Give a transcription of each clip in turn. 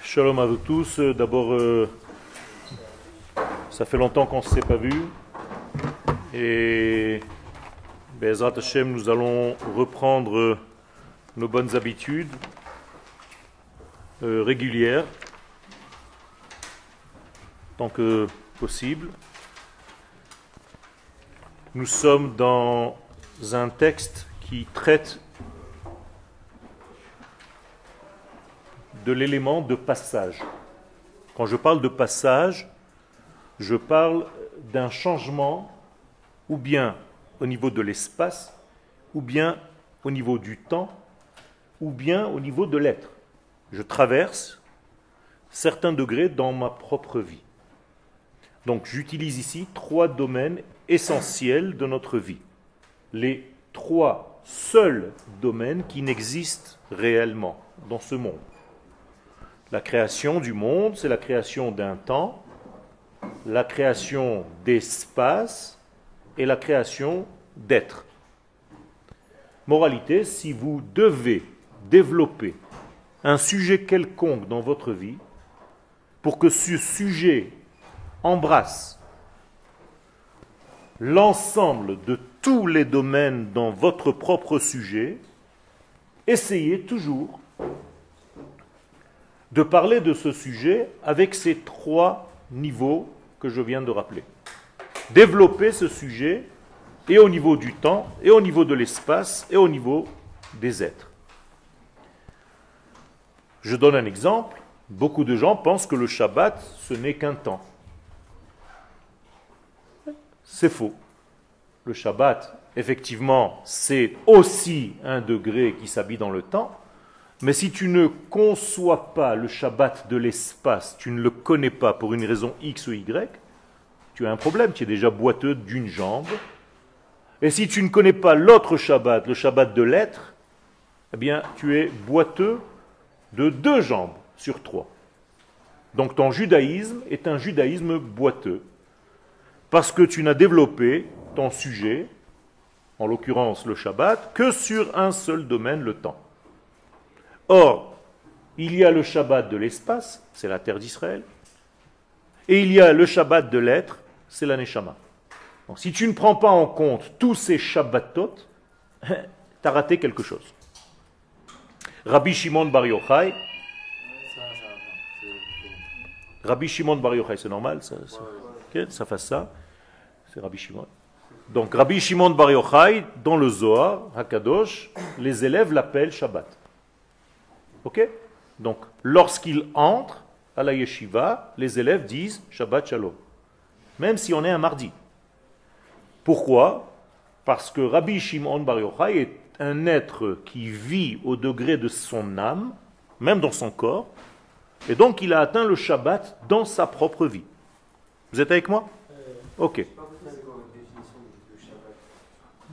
Shalom à vous tous. D'abord, ça fait longtemps qu'on ne s'est pas vu. Et Be'ezrat Hashem, nous allons reprendre nos bonnes habitudes régulières, tant que possible. Nous sommes dans un texte qui traite de l'élément de passage. Quand je parle de passage, je parle d'un changement ou bien au niveau de l'espace, ou bien au niveau du temps, ou bien au niveau de l'être. Je traverse certains degrés dans ma propre vie. Donc j'utilise ici trois domaines essentiels de notre vie. Les trois seuls domaines qui n'existent réellement dans ce monde. La création du monde, c'est la création d'un temps, la création d'espace et la création d'être. Moralité, si vous devez développer un sujet quelconque dans votre vie, pour que ce sujet embrasse l'ensemble de tous les domaines dans votre propre sujet, essayez toujours de parler de ce sujet avec ces trois niveaux que je viens de rappeler. Développer ce sujet et au niveau du temps, et au niveau de l'espace, et au niveau des êtres. Je donne un exemple. Beaucoup de gens pensent que le Shabbat, ce n'est qu'un temps. C'est faux. Le Shabbat, effectivement, c'est aussi un degré qui s'habille dans le temps. Mais si tu ne conçois pas le Shabbat de l'espace, tu ne le connais pas pour une raison X ou Y, tu as un problème, tu es déjà boiteux d'une jambe. Et si tu ne connais pas l'autre Shabbat, le Shabbat de l'être, eh bien tu es boiteux de 2 jambes sur 3. Donc ton judaïsme est un judaïsme boiteux. Parce que tu n'as développé ton sujet, en l'occurrence le Shabbat, que sur un seul domaine, le temps. Or, il y a le Shabbat de l'espace, c'est la terre d'Israël, et il y a le Shabbat de l'être, c'est la Neshama. Donc, si tu ne prends pas en compte tous ces Shabbatot, tu as raté quelque chose. Rabbi Shimon Bar Yochai, Rabbi Shimon Bar Yochai, c'est normal, ça fasse ça, c'est Rabbi Shimon. Donc Rabbi Shimon Bar Yochai, dans le Zohar, Hakadosh, les élèves l'appellent Shabbat. Ok? Donc, lorsqu'ils entrent à la yeshiva, les élèves disent Shabbat Shalom. Même si on est un mardi. Pourquoi? Parce que Rabbi Shimon Bar Yochai est un être qui vit au degré de son âme, même dans son corps, et donc il a atteint le Shabbat dans sa propre vie. Vous êtes avec moi? Ok.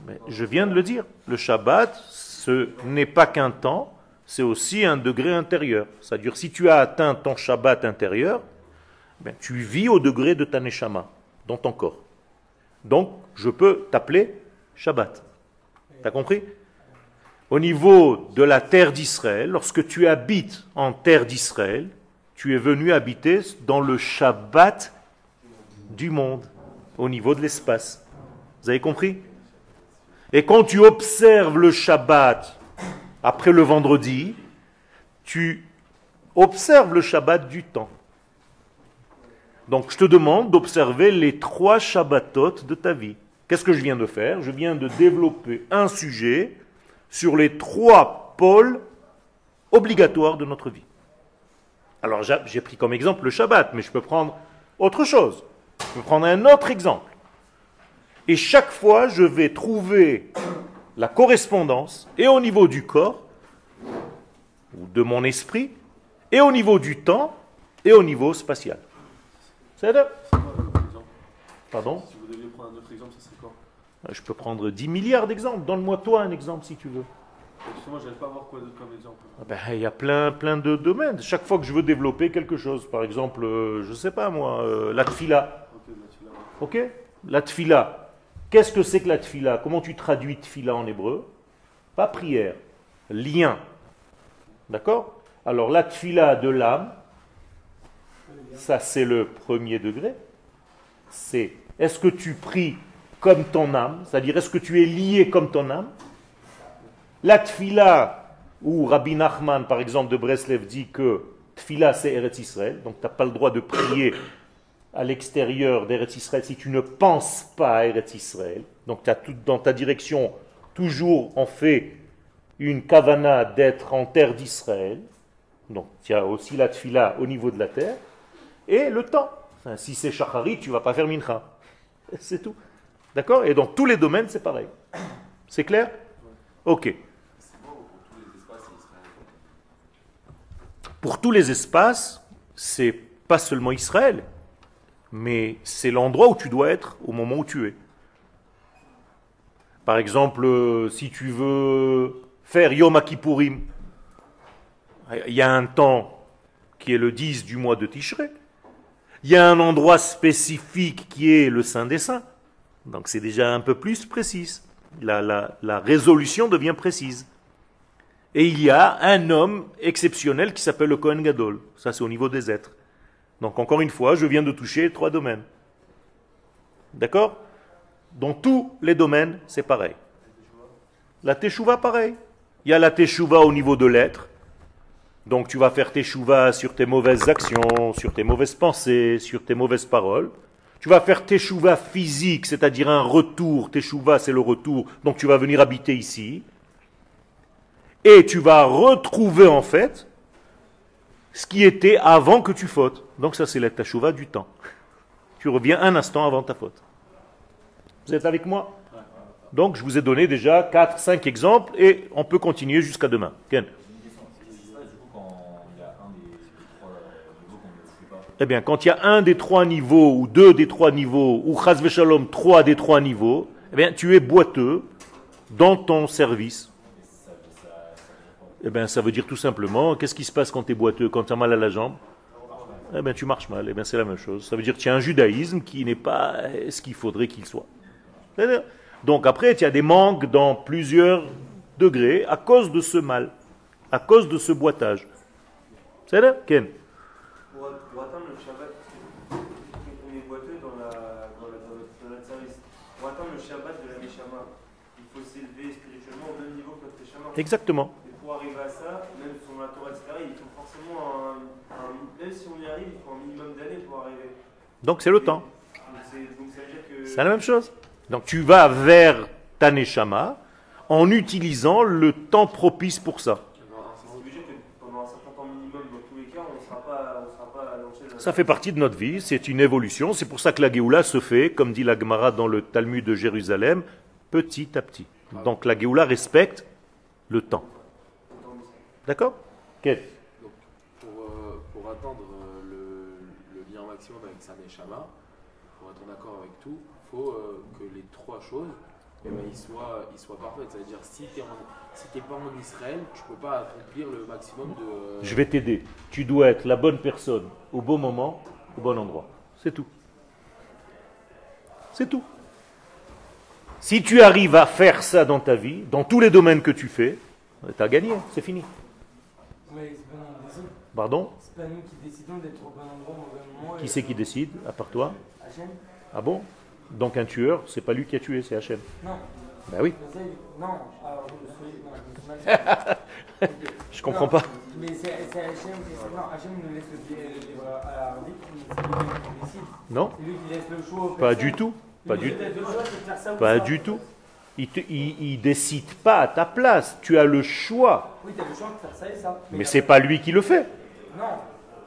Mais je viens de le dire. Le Shabbat, ce n'est pas qu'un temps, c'est aussi un degré intérieur. C'est-à-dire, si tu as atteint ton Shabbat intérieur, ben, tu vis au degré de ta Neshama, dans ton corps. Donc, je peux t'appeler Shabbat. T'as compris? Au niveau de la terre d'Israël, lorsque tu habites en terre d'Israël, tu es venu habiter dans le Shabbat du monde, au niveau de l'espace. Vous avez compris? Et quand tu observes le Shabbat, après le vendredi, tu observes le Shabbat du temps. Donc je te demande d'observer les 3 Shabbatot de ta vie. Qu'est-ce que je viens de faire? Je viens de développer un sujet sur les 3 pôles obligatoires de notre vie. Alors j'ai pris comme exemple le Shabbat, mais je peux prendre autre chose. Je peux prendre un autre exemple. Et chaque fois, je vais trouver la correspondance, et au niveau du corps, ou de mon esprit, et au niveau du temps, et au niveau spatial. C'est là. Pardon? Si vous deviez prendre un autre exemple, ça serait quoi? Je peux prendre 10 milliards d'exemples. Donne-moi toi un exemple si tu veux. Justement, je n'arrive pas à voir quoi d'autre comme exemple. Il y a plein de domaines. Chaque fois que je veux développer quelque chose, par exemple, je ne sais pas moi, la tfila. Ok? La tfila. Qu'est-ce que c'est que la tfila? Comment tu traduis tfila en hébreu? Pas prière, lien. D'accord? Alors la tfila de l'âme, Ça, c'est le premier degré. C'est est-ce que tu pries comme ton âme, c'est-à-dire est-ce que tu es lié comme ton âme. La tfila, où Rabbi Nachman, par exemple, de Breslev, dit que tfila, c'est Eretz Israël, donc tu n'as pas le droit de prier à l'extérieur d'Eretz Israël si tu ne penses pas à Eretz Israël. Donc tu as tout dans ta direction, toujours on fait une kavana d'être en terre d'Israël. Donc il y a aussi la tfila au niveau de la terre. Et le temps. Enfin, si c'est shachari, tu ne vas pas faire mincha. C'est tout. D'accord? Et dans tous les domaines, c'est pareil. C'est clair? Ok. Pour tous les espaces, c'est pas seulement Israël, mais c'est l'endroit où tu dois être au moment où tu es. Par exemple, si tu veux faire Yom Kippourim, il y a un temps qui est le 10 du mois de Tishré. Il y a un endroit spécifique qui est le Saint des Saints. Donc c'est déjà un peu plus précis. La résolution devient précise. Et il y a un homme exceptionnel qui s'appelle le Kohen Gadol. Ça c'est au niveau des êtres. Donc encore une fois, je viens de toucher 3 domaines. D'accord? Dans tous les domaines, c'est pareil. La Teshuvah, pareil. Il y a la Teshuvah au niveau de l'être. Donc tu vas faire Teshuvah sur tes mauvaises actions, sur tes mauvaises pensées, sur tes mauvaises paroles. Tu vas faire Teshuvah physique, c'est-à-dire un retour. Teshuvah, c'est le retour. Donc tu vas venir habiter ici. Et tu vas retrouver en fait ce qui était avant que tu fautes. Donc ça c'est la Teshuvah du temps. Tu reviens un instant avant ta faute. Vous êtes avec moi? Donc je vous ai donné déjà 4, 5 exemples et on peut continuer jusqu'à demain. Ken? Eh bien, quand il y a un des 3 niveaux, ou 2 des 3 niveaux, ou chas v'shalom, 3 des 3 niveaux, eh bien, tu es boiteux dans ton service. Eh bien, ça veut dire tout simplement, qu'est-ce qui se passe quand tu es boiteux, quand tu as mal à la jambe? Eh bien, tu marches mal. Eh bien, c'est la même chose. Ça veut dire que tu as un judaïsme qui n'est pas ce qu'il faudrait qu'il soit. Donc après, tu as des manques dans plusieurs degrés à cause de ce mal, à cause de ce boitage. C'est là, Ken? Pour atteindre le Shabbat, on est boiteux dans notre service. Pour atteindre le Shabbat de la Neshama, il faut s'élever spirituellement au même niveau que notre Neshama. Exactement. Et pour arriver à ça, même sur la Torah, etc., il faut forcément même si on y arrive, il faut un minimum d'années pour arriver. Donc c'est le temps. Donc ça veut dire que... C'est la même chose. Donc tu vas vers ta Neshama en utilisant le temps propice pour ça. Ça fait partie de notre vie, c'est une évolution, c'est pour ça que la Géoula se fait, comme dit la Gemara dans le Talmud de Jérusalem, petit à petit. Donc la Géoula respecte le temps. D'accord? Quel? Pour atteindre le bien maximum avec sa Neshama, pour être en accord avec tout, il faut que les 3 choses, eh ben, ils soient parfaits. C'est-à-dire, si tu n'es pas en Israël, tu ne peux pas accomplir le maximum de... Je vais t'aider. Tu dois être la bonne personne au bon moment, au bon endroit. C'est tout. C'est tout. Si tu arrives à faire ça dans ta vie, dans tous les domaines que tu fais, tu as gagné, c'est fini. Ouais, c'est pas nous qui décidons. Pardon? C'est pas nous qui décidons d'être au bon endroit au bon moment. Qui c'est qui décide, à part toi? Hachem? Ah bon? Donc un tueur, c'est pas lui qui a tué, c'est Hachem. Non. Ben oui. Non, alors je me suis mal. Je comprends pas. Mais c'est Hachem qui... Non, Hachem nous laisse le libre à l'arbitre, c'est lui qui décide. Non? C'est lui qui laisse le choix aux Pas personnes. du tout. Pas Il du lui laisse le choix de faire ça ou Pas ça. du tout. Il décide pas à ta place. Tu as le choix. Oui, tu as le choix de faire ça et ça. Mais c'est pas lui qui le fait. Non.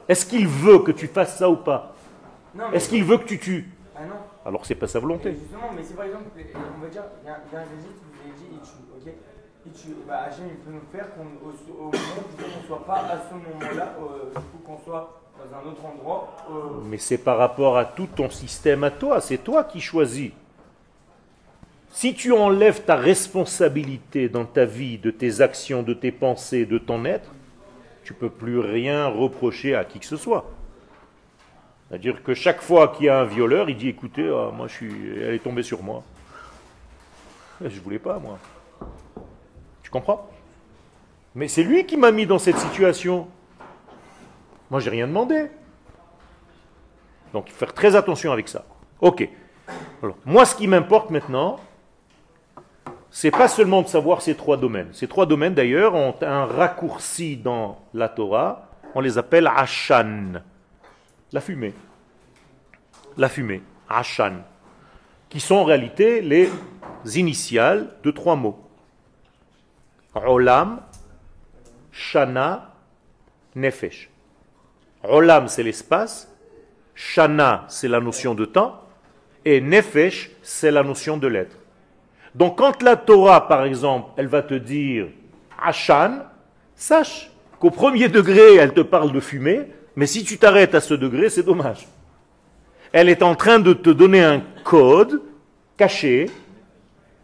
Est-ce qu'il veut que tu fasses ça ou pas? Non, mais... Est-ce qu'il veut que tu tues? Ah non. Alors c'est pas sa Et volonté. justement, mais c'est par exemple, on va dire, il y a un régime qui vous a dit, il tue, ok? Il tue. Bah, Hachem, il peut nous faire au moment où on ne soit pas à ce moment-là, il faut qu'on soit dans un autre endroit. Mais c'est par rapport à tout ton système à toi. C'est toi qui choisis. Si tu enlèves ta responsabilité dans ta vie, de tes actions, de tes pensées, de ton être, tu ne peux plus rien reprocher à qui que ce soit. C'est-à-dire que chaque fois qu'il y a un violeur, il dit écoutez, moi elle est tombée sur moi. Je ne voulais pas, moi. Tu comprends? Mais c'est lui qui m'a mis dans cette situation. Moi, j'ai rien demandé. Donc, il faut faire très attention avec ça. Ok. Alors, moi, ce qui m'importe maintenant, c'est pas seulement de savoir ces trois domaines. Ces trois domaines, d'ailleurs, ont un raccourci dans la Torah. On les appelle Ashan. La fumée. La fumée. Ashan. Qui sont en réalité les initiales de trois mots. Olam, Shana, Nefesh. Olam, c'est l'espace. Shana, c'est la notion de temps. Et Nefesh, c'est la notion de l'être. Donc quand la Torah, par exemple, elle va te dire Ashan, sache qu'au premier degré, elle te parle de fumée, mais si tu t'arrêtes à ce degré, c'est dommage. Elle est en train de te donner un code caché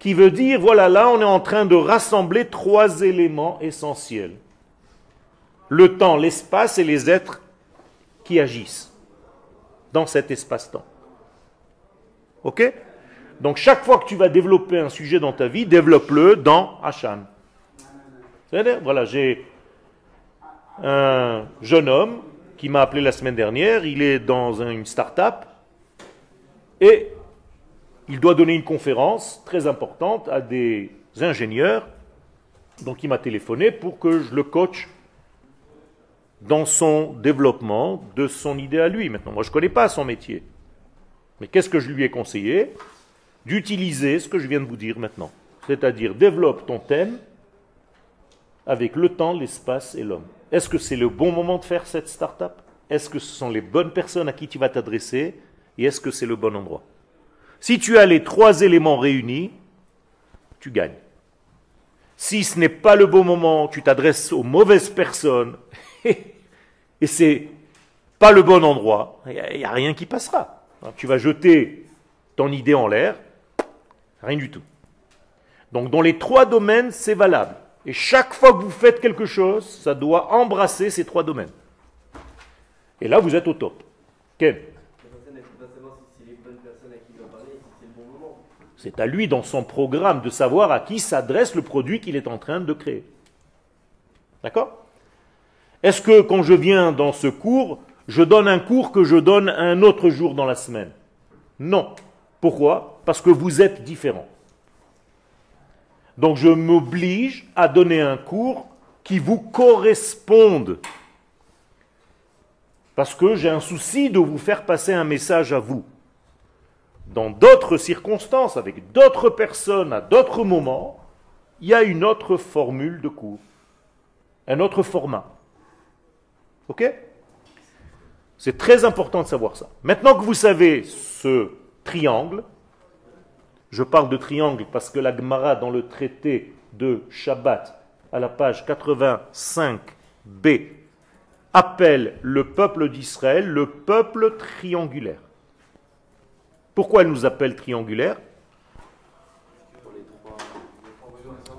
qui veut dire, voilà, là, on est en train de rassembler trois éléments essentiels. Le temps, l'espace et les êtres qui agissent dans cet espace-temps. Ok ? Donc chaque fois que tu vas développer un sujet dans ta vie, développe-le dans Ashan. C'est-à-dire, voilà, j'ai un jeune homme qui m'a appelé la semaine dernière, il est dans une start-up et il doit donner une conférence très importante à des ingénieurs. Donc il m'a téléphoné pour que je le coach dans son développement de son idée à lui. Maintenant, moi je ne connais pas son métier. Mais qu'est-ce que je lui ai conseillé ? D'utiliser ce que je viens de vous dire maintenant. C'est-à-dire, développe ton thème avec le temps, l'espace et l'homme. Est-ce que c'est le bon moment de faire cette start-up ? Est-ce que ce sont les bonnes personnes à qui tu vas t'adresser ? Et est-ce que c'est le bon endroit ? Si tu as les trois éléments réunis, tu gagnes. Si ce n'est pas le bon moment, tu t'adresses aux mauvaises personnes et c'est pas le bon endroit, il n'y a rien qui passera. Tu vas jeter ton idée en l'air, rien du tout. Donc dans les trois domaines, c'est valable. Et chaque fois que vous faites quelque chose, ça doit embrasser ces trois domaines. Et là, vous êtes au top. Ken ? C'est à lui, dans son programme, de savoir à qui s'adresse le produit qu'il est en train de créer. D'accord ? Est-ce que quand je viens dans ce cours, je donne un cours que je donne un autre jour dans la semaine ? Non. Pourquoi ? Parce que vous êtes différents. Donc je m'oblige à donner un cours qui vous corresponde. Parce que j'ai un souci de vous faire passer un message à vous. Dans d'autres circonstances, avec d'autres personnes, à d'autres moments, il y a une autre formule de cours. Un autre format. Ok ? C'est très important de savoir ça. Maintenant que vous savez ce triangle, je parle de triangle parce que la Gemara dans le traité de Shabbat, à la page 85b, appelle le peuple d'Israël le peuple triangulaire. Pourquoi elle nous appelle triangulaire ?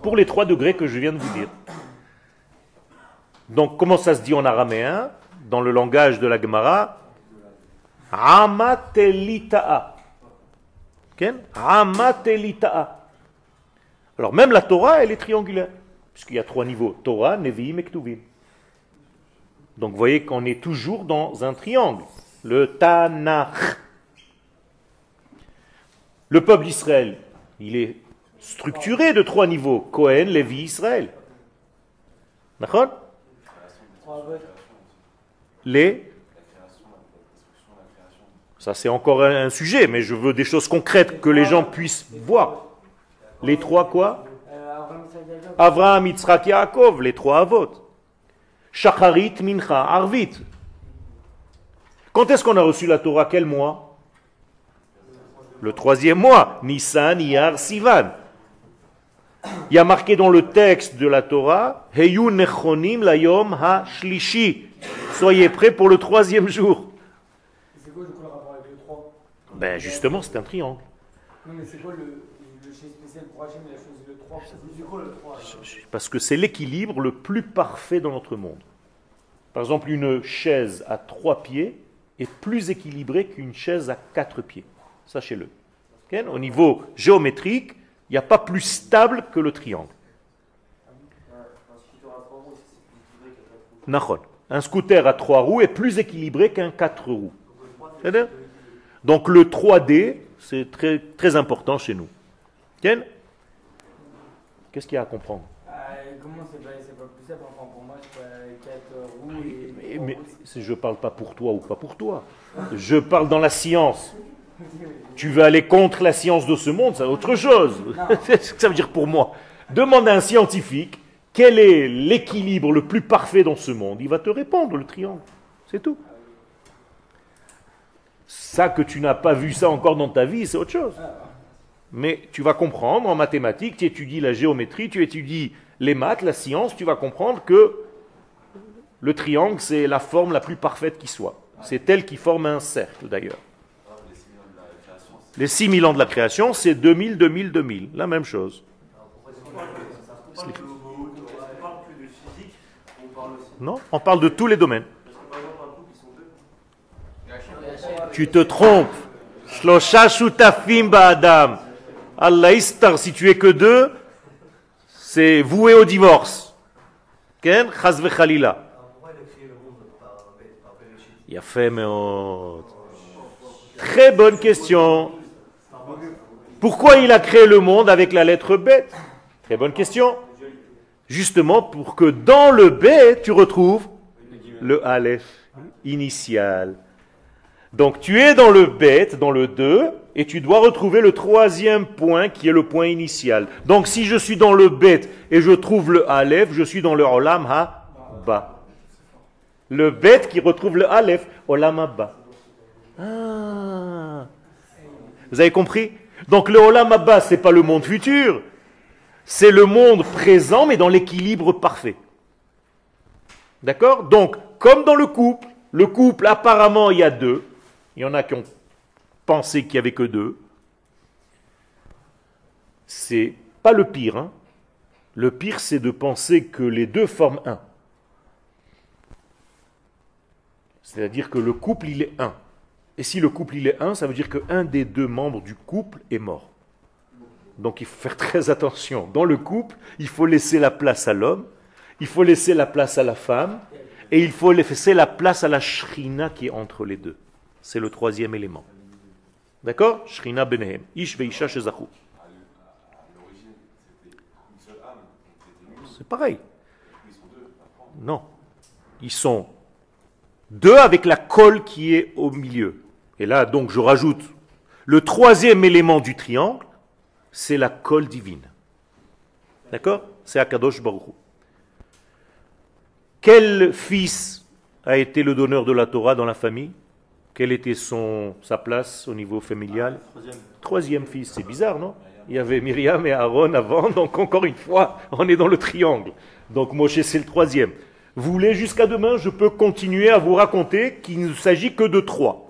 Pour les trois degrés que je viens de vous dire. Donc, comment ça se dit en araméen ? Dans le langage de la Gemara, Amatelita'a. Amatelita'a. Alors, même la Torah, elle est triangulaire. Puisqu'il y a trois niveaux. Torah, Nevi'im et Ktuvim. Donc, vous voyez qu'on est toujours dans un triangle. Le Tanakh. Le peuple d'Israël, il est structuré de trois niveaux. Kohen, Lévi, Israël. D'accord ? Ça c'est encore un sujet, mais je veux des choses concrètes que les gens puissent voir. Les trois quoi ? Avraham, Yitzhak, Yaakov, les trois avot. Shacharit, Mincha, Arvit. Quand est-ce qu'on a reçu la Torah ? Quel mois ? Le troisième mois, Nissan, Iyar, Sivan. Il y a marqué dans le texte de la Torah, Heyu nechonim layom ha-shlishi. Soyez prêts pour le troisième jour. C'est quoi le rapport avec le 3 ? Ben justement, c'est un triangle. Non, mais c'est quoi le chef spécial pour Hachem, il a choisi le 3 ? C'est quoi le 3 ? Parce que c'est l'équilibre le plus parfait dans notre monde. Par exemple, une chaise à 3 pieds est plus équilibrée qu'une chaise à 4 pieds. Sachez-le. Okay? Au niveau géométrique, il n'y a pas plus stable que le triangle. Un scooter à 3 roues est plus équilibré qu'un 4 roues. C'est-à-dire donc le 3D, c'est très, très important chez nous. Ken? Qu'est-ce qu'il y a à comprendre? Comment c'est pas plus simple, enfin pour moi, c'est pas 4 roues et. Mais je ne parle pas pour toi ou pas pour toi. Je parle dans la science. Tu veux aller contre la science de ce monde, c'est autre chose. C'est ce que ça veut dire pour moi. Demande à un scientifique quel est l'équilibre le plus parfait dans ce monde. Il va te répondre le triangle. C'est tout. Ça que tu n'as pas vu ça encore dans ta vie, c'est autre chose. Mais tu vas comprendre en mathématiques, tu étudies la géométrie, tu étudies les maths, la science, tu vas comprendre que le triangle, c'est la forme la plus parfaite qui soit. C'est elle qui forme un cercle d'ailleurs. Les 6000 ans de la création, c'est 2000, 2000, 2000. La même chose. Non, on parle de tous les domaines. Tu te trompes. Shlosha shutafim ba'adam. Allah istar, si tu es que deux, c'est voué au divorce. Ken? Chas vechalila. Yafé meod. Très bonne question. Pourquoi il a créé le monde avec la lettre B? Très bonne question. Justement pour que dans le B, tu retrouves le Aleph initial. Donc tu es dans le Bet, dans le 2, et tu dois retrouver le troisième point qui est le point initial. Donc si je suis dans le Bet et je trouve le Aleph, je suis dans le Olam Ha-Ba. Le Bet qui retrouve le Aleph, Olam Ha-Ba. Ah. Vous avez compris? Donc le Olam Haba, ce n'est pas le monde futur, c'est le monde présent, mais dans l'équilibre parfait. D'accord? Donc, comme dans le couple apparemment il y a deux, il y en a qui ont pensé qu'il n'y avait que deux, c'est pas le pire. Hein? Le pire, c'est de penser que les deux forment un. C'est-à-dire que le couple, il est un. Et si le couple il est un, ça veut dire qu'un des deux membres du couple est mort. Donc il faut faire très attention. Dans le couple, il faut laisser la place à l'homme, il faut laisser la place à la femme, et il faut laisser la place à la shrina qui est entre les deux. C'est le troisième élément. D'accord? Shrina benehem. Ish veisha shezachu. C'est pareil. Non. Ils sont deux avec la colle qui est au milieu. Et là, donc, je rajoute le troisième élément du triangle, c'est la colle divine. D'accord? C'est Akadosh Baruch Hu. Quel fils a été le donneur de la Torah dans la famille? Quelle était sa place au niveau familial? Troisième fils. C'est bizarre, non? Il y avait Myriam et Aaron avant, donc encore une fois, on est dans le triangle. Donc Moshe, c'est le troisième. Vous voulez jusqu'à demain, je peux continuer à vous raconter qu'il ne s'agit que de 3.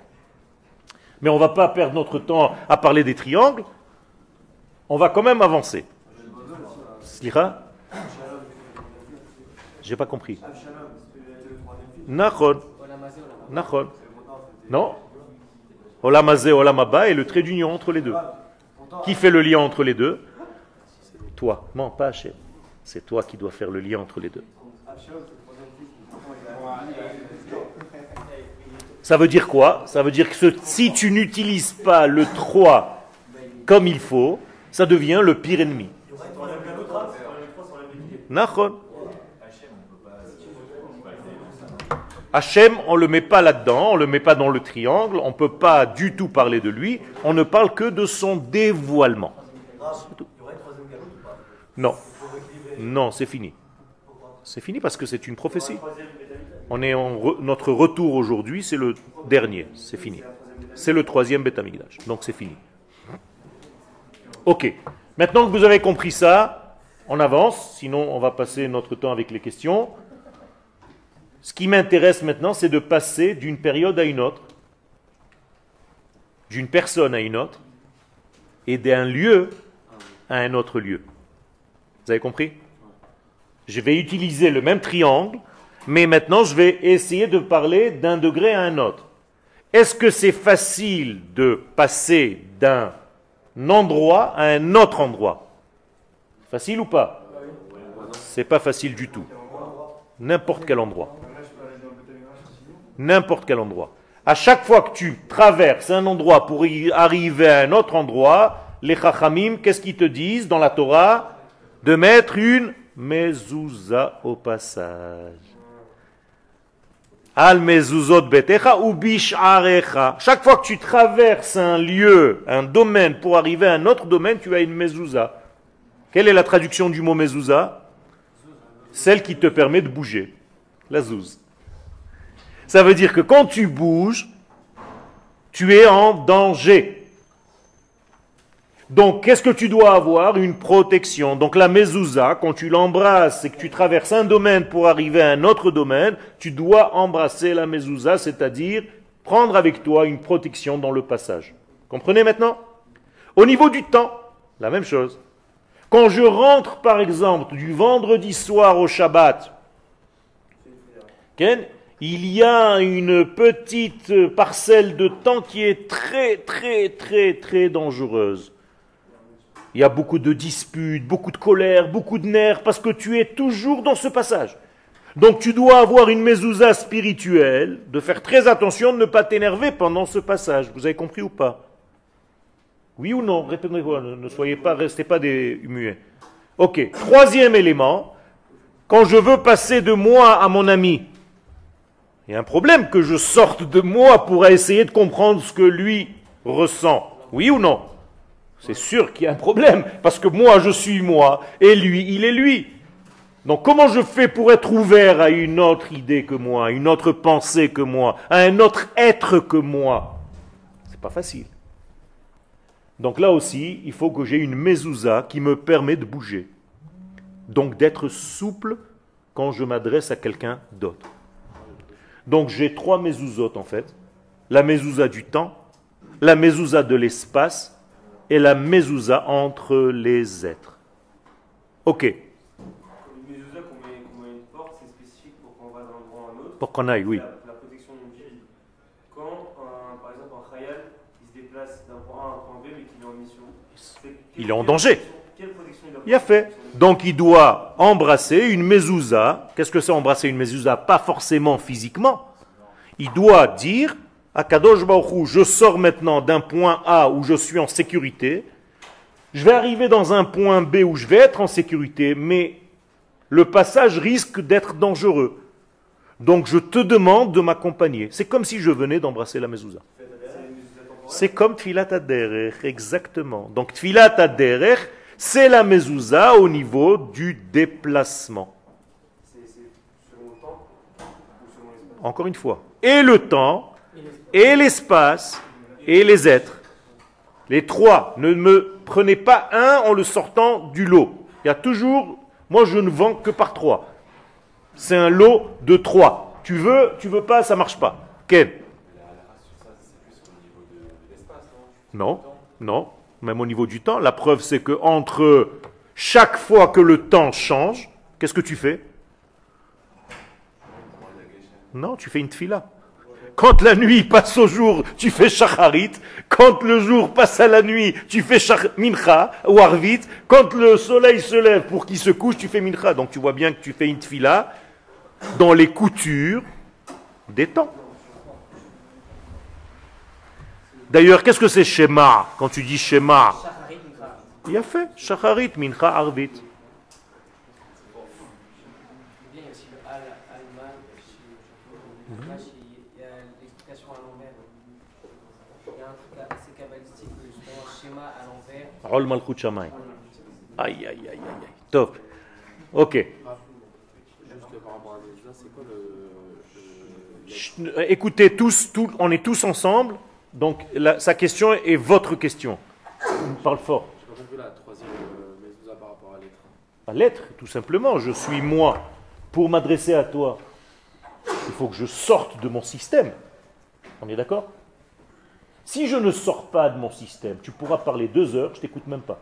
Mais on ne va pas perdre notre temps à parler des triangles. On va quand même avancer. Slira? J'ai pas compris. Nachon. Nachon. Non. Olam hazeh, olam haba est le trait d'union entre les deux. Qui fait le lien entre les deux? Toi. Non, pas Hachem. C'est toi qui dois faire le lien entre les deux. Ça veut dire quoi? Ça veut dire que si tu n'utilises pas le 3 comme il faut, ça devient le pire ennemi. Nachon. Hachem, on ne le met pas là-dedans, on ne le met pas dans le triangle, on ne peut pas du tout parler de lui, on ne parle que de son dévoilement. Non. Non, c'est fini. C'est fini parce que c'est une prophétie. On est notre retour aujourd'hui, c'est le dernier, c'est fini. C'est le troisième Beth Amikdash, donc c'est fini. Ok, maintenant que vous avez compris ça, on avance, sinon on va passer notre temps avec les questions. Ce qui m'intéresse maintenant, c'est de passer d'une période à une autre, d'une personne à une autre, et d'un lieu à un autre lieu. Vous avez compris? Je vais utiliser le même triangle, mais maintenant je vais essayer de parler d'un degré à un autre. Est-ce que c'est facile de passer d'un endroit à un autre endroit? Facile ou pas? C'est pas facile du tout. N'importe quel endroit. N'importe quel endroit. À chaque fois que tu traverses un endroit pour y arriver à un autre endroit, les chachamim, qu'est-ce qu'ils te disent dans la Torah? De mettre une mezouza au passage. Al mezuzot betecha ou bisharecha. Chaque fois que tu traverses un lieu, un domaine pour arriver à un autre domaine, tu as une mezouza. Quelle est la traduction du mot mezouza? Celle qui te permet de bouger. La zouze. Ça veut dire que quand tu bouges, tu es en danger. Donc, qu'est-ce que tu dois avoir? Une protection. Donc, la mezouza, quand tu l'embrasses et que tu traverses un domaine pour arriver à un autre domaine, tu dois embrasser la mezouza, c'est-à-dire prendre avec toi une protection dans le passage. Comprenez maintenant? Au niveau du temps, la même chose. Quand je rentre, par exemple, du vendredi soir au Shabbat, Ken, il y a une petite parcelle de temps qui est très, très, très, très dangereuse. Il y a beaucoup de disputes, beaucoup de colère, beaucoup de nerfs, parce que tu es toujours dans ce passage. Donc tu dois avoir une mezouza spirituelle, de faire très attention de ne pas t'énerver pendant ce passage. Vous avez compris ou pas? Oui ou non? Répondez-moi, ne soyez pas, restez pas des muets. Ok, troisième élément, quand je veux passer de moi à mon ami, il y a un problème que je sorte de moi pour essayer de comprendre ce que lui ressent. Oui ou non? C'est sûr qu'il y a un problème, parce que moi je suis moi, et lui il est lui. Donc comment je fais pour être ouvert à une autre idée que moi, à une autre pensée que moi, à un autre être que moi? C'est pas facile. Donc là aussi, il faut que j'ai une mezouza qui me permet de bouger. Donc d'être souple quand je m'adresse à quelqu'un d'autre. Donc j'ai trois mezuzot en fait. La mezouza du temps, la mezouza de l'espace et la mezouza entre les êtres. Ok. Les mezouza qu'on met une porte, c'est spécifique pour qu'on va d'un endroit à un autre. Pour qu'on aille, oui. La protection d'une ville. Quand, par exemple, un khayal, il se déplace d'un point A à un point B, mais qu'il est en mission. Il est en danger. Quelle protection il doit Il a fait. Donc il doit embrasser une mezouza. Qu'est-ce que c'est embrasser une mezouza? Pas forcément physiquement. Il doit dire à Kadosh Baruch Hu, je sors maintenant d'un point A où je suis en sécurité. Je vais arriver dans un point B où je vais être en sécurité, mais le passage risque d'être dangereux. Donc je te demande de m'accompagner. C'est comme si je venais d'embrasser la mezouza. C'est comme Tfilat Haderech, exactement. Donc Tfilat Haderech, c'est la mezouza au niveau du déplacement. C'est selon le temps ou selon l'espace? Encore une fois. Et le temps, et l'espace, et les êtres. Les trois. Ne me prenez pas un en le sortant du lot. Il y a toujours... Moi, je ne vends que par trois. C'est un lot de trois. Tu veux pas, ça marche pas. Quel? Non, non. Même au niveau du temps. La preuve, c'est que entre chaque fois que le temps change, qu'est-ce que tu fais? Non, tu fais une tfila. Quand la nuit passe au jour, tu fais shacharit. Quand le jour passe à la nuit, tu fais mincha ou arvit. Quand le soleil se lève pour qu'il se couche, tu fais mincha. Donc tu vois bien que tu fais une tfila dans les coutures des temps. D'ailleurs, qu'est-ce que c'est Shema? Quand tu dis Shema, il a fait shacharit, mincha, arvit. Rol Malchut Shamayim. Aïe, aïe, aïe, aïe, aïe. Top. Ok. Juste par rapport à ça, c'est quoi Écoutez, on est tous ensemble. Donc, sa question est votre question. On parle fort. J'ai pas compris la troisième mezouza par rapport à l'être. À l'être, tout simplement. Je suis moi. Pour m'adresser à toi, il faut que je sorte de mon système. On est d'accord? Si je ne sors pas de mon système, tu pourras parler 2 heures, je ne t'écoute même pas.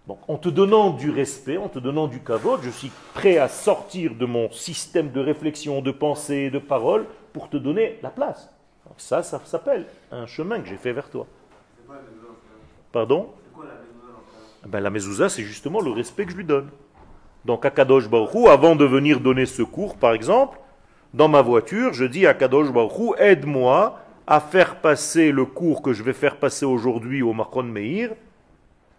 Donc, en te donnant du respect, en te donnant du kavod, je suis prêt à sortir de mon système de réflexion, de pensée, de parole, pour te donner la place. Donc ça s'appelle un chemin que j'ai fait vers toi. Pardon? La mezouza, c'est justement le respect que je lui donne. Donc, Akadosh Baruch Hu, avant de venir donner ce cours, par exemple, dans ma voiture, je dis à Kadosh Baruch Hu, aide-moi à faire passer le cours que je vais faire passer aujourd'hui au Machon Meir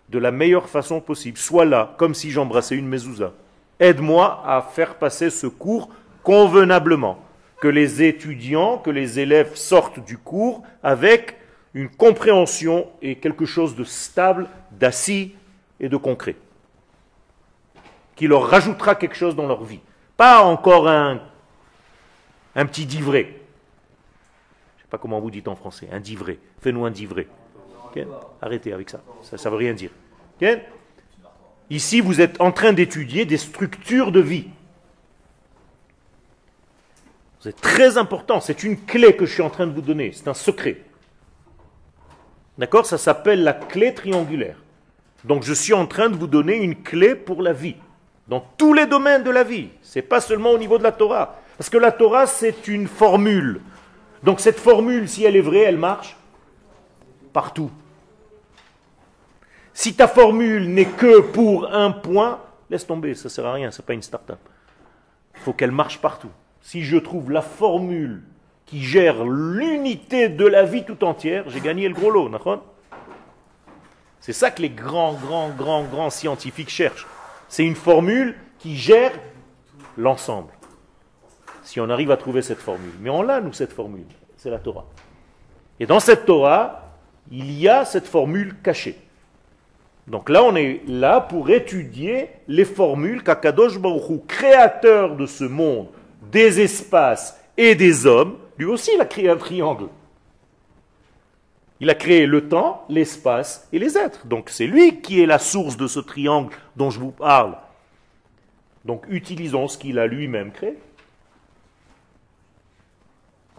de la meilleure façon possible. Sois là, comme si j'embrassais une mezouza. Aide-moi à faire passer ce cours convenablement. Que les étudiants, que les élèves sortent du cours avec une compréhension et quelque chose de stable, d'assis et de concret. Qui leur rajoutera quelque chose dans leur vie. Pas encore un petit divré. Je ne sais pas comment vous dites en français, un divré. Fais-nous un divré. Okay? Arrêtez avec ça. Ça ne veut rien dire. Okay? Ici, vous êtes en train d'étudier des structures de vie. C'est très important. C'est une clé que je suis en train de vous donner. C'est un secret. D'accord? Ça s'appelle la clé triangulaire. Donc, je suis en train de vous donner une clé pour la vie. Dans tous les domaines de la vie. Ce n'est pas seulement au niveau de la Torah. Parce que la Torah, c'est une formule. Donc cette formule, si elle est vraie, elle marche partout. Si ta formule n'est que pour un point, laisse tomber, ça ne sert à rien, ce n'est pas une start-up. Il faut qu'elle marche partout. Si je trouve la formule qui gère l'unité de la vie tout entière, j'ai gagné le gros lot. C'est ça que les grands scientifiques cherchent. C'est une formule qui gère l'ensemble. Si on arrive à trouver cette formule. Mais on l'a, nous, cette formule. C'est la Torah. Et dans cette Torah, il y a cette formule cachée. Donc là, on est là pour étudier les formules qu'Akadosh Baruch Hu, créateur de ce monde, des espaces et des hommes, lui aussi, il a créé un triangle. Il a créé le temps, l'espace et les êtres. Donc c'est lui qui est la source de ce triangle dont je vous parle. Donc utilisons ce qu'il a lui-même créé.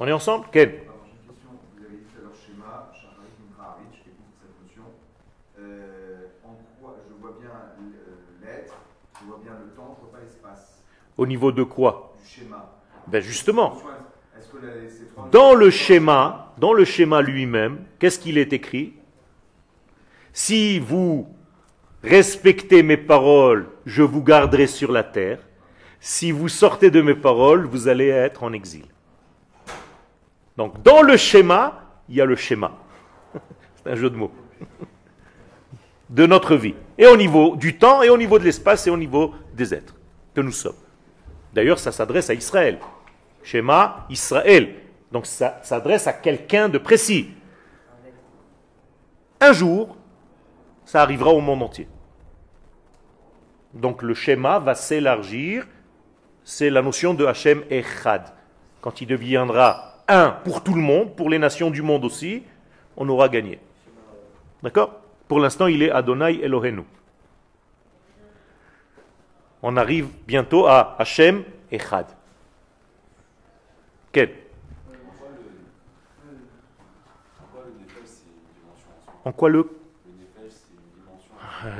On est ensemble? Ken? Alors j'ai une question. Vous avez dit tout à l'heure schéma, Shacharit, Mimraharit, je écoute cette notion. En quoi je vois bien l'être, je vois bien le temps, je ne vois pas l'espace. Au niveau de quoi? Du schéma. Ben justement. Est-ce que ces trois Dans le schéma lui-même, qu'est-ce qu'il est écrit? Si vous respectez mes paroles, je vous garderai sur la terre. Si vous sortez de mes paroles, vous allez être en exil. Donc, dans le schéma, il y a le schéma. C'est un jeu de mots. De notre vie. Et au niveau du temps, et au niveau de l'espace, et au niveau des êtres que nous sommes. D'ailleurs, ça s'adresse à Israël. Schéma, Israël. Donc ça s'adresse à quelqu'un de précis. Un jour, ça arrivera au monde entier. Donc le schéma va s'élargir. C'est la notion de Hachem Echad. Quand il deviendra un pour tout le monde, pour les nations du monde aussi, on aura gagné. D'accord? Pour l'instant, il est Adonai Elohenu. On arrive bientôt à Hachem Echad. Quel? En quoi le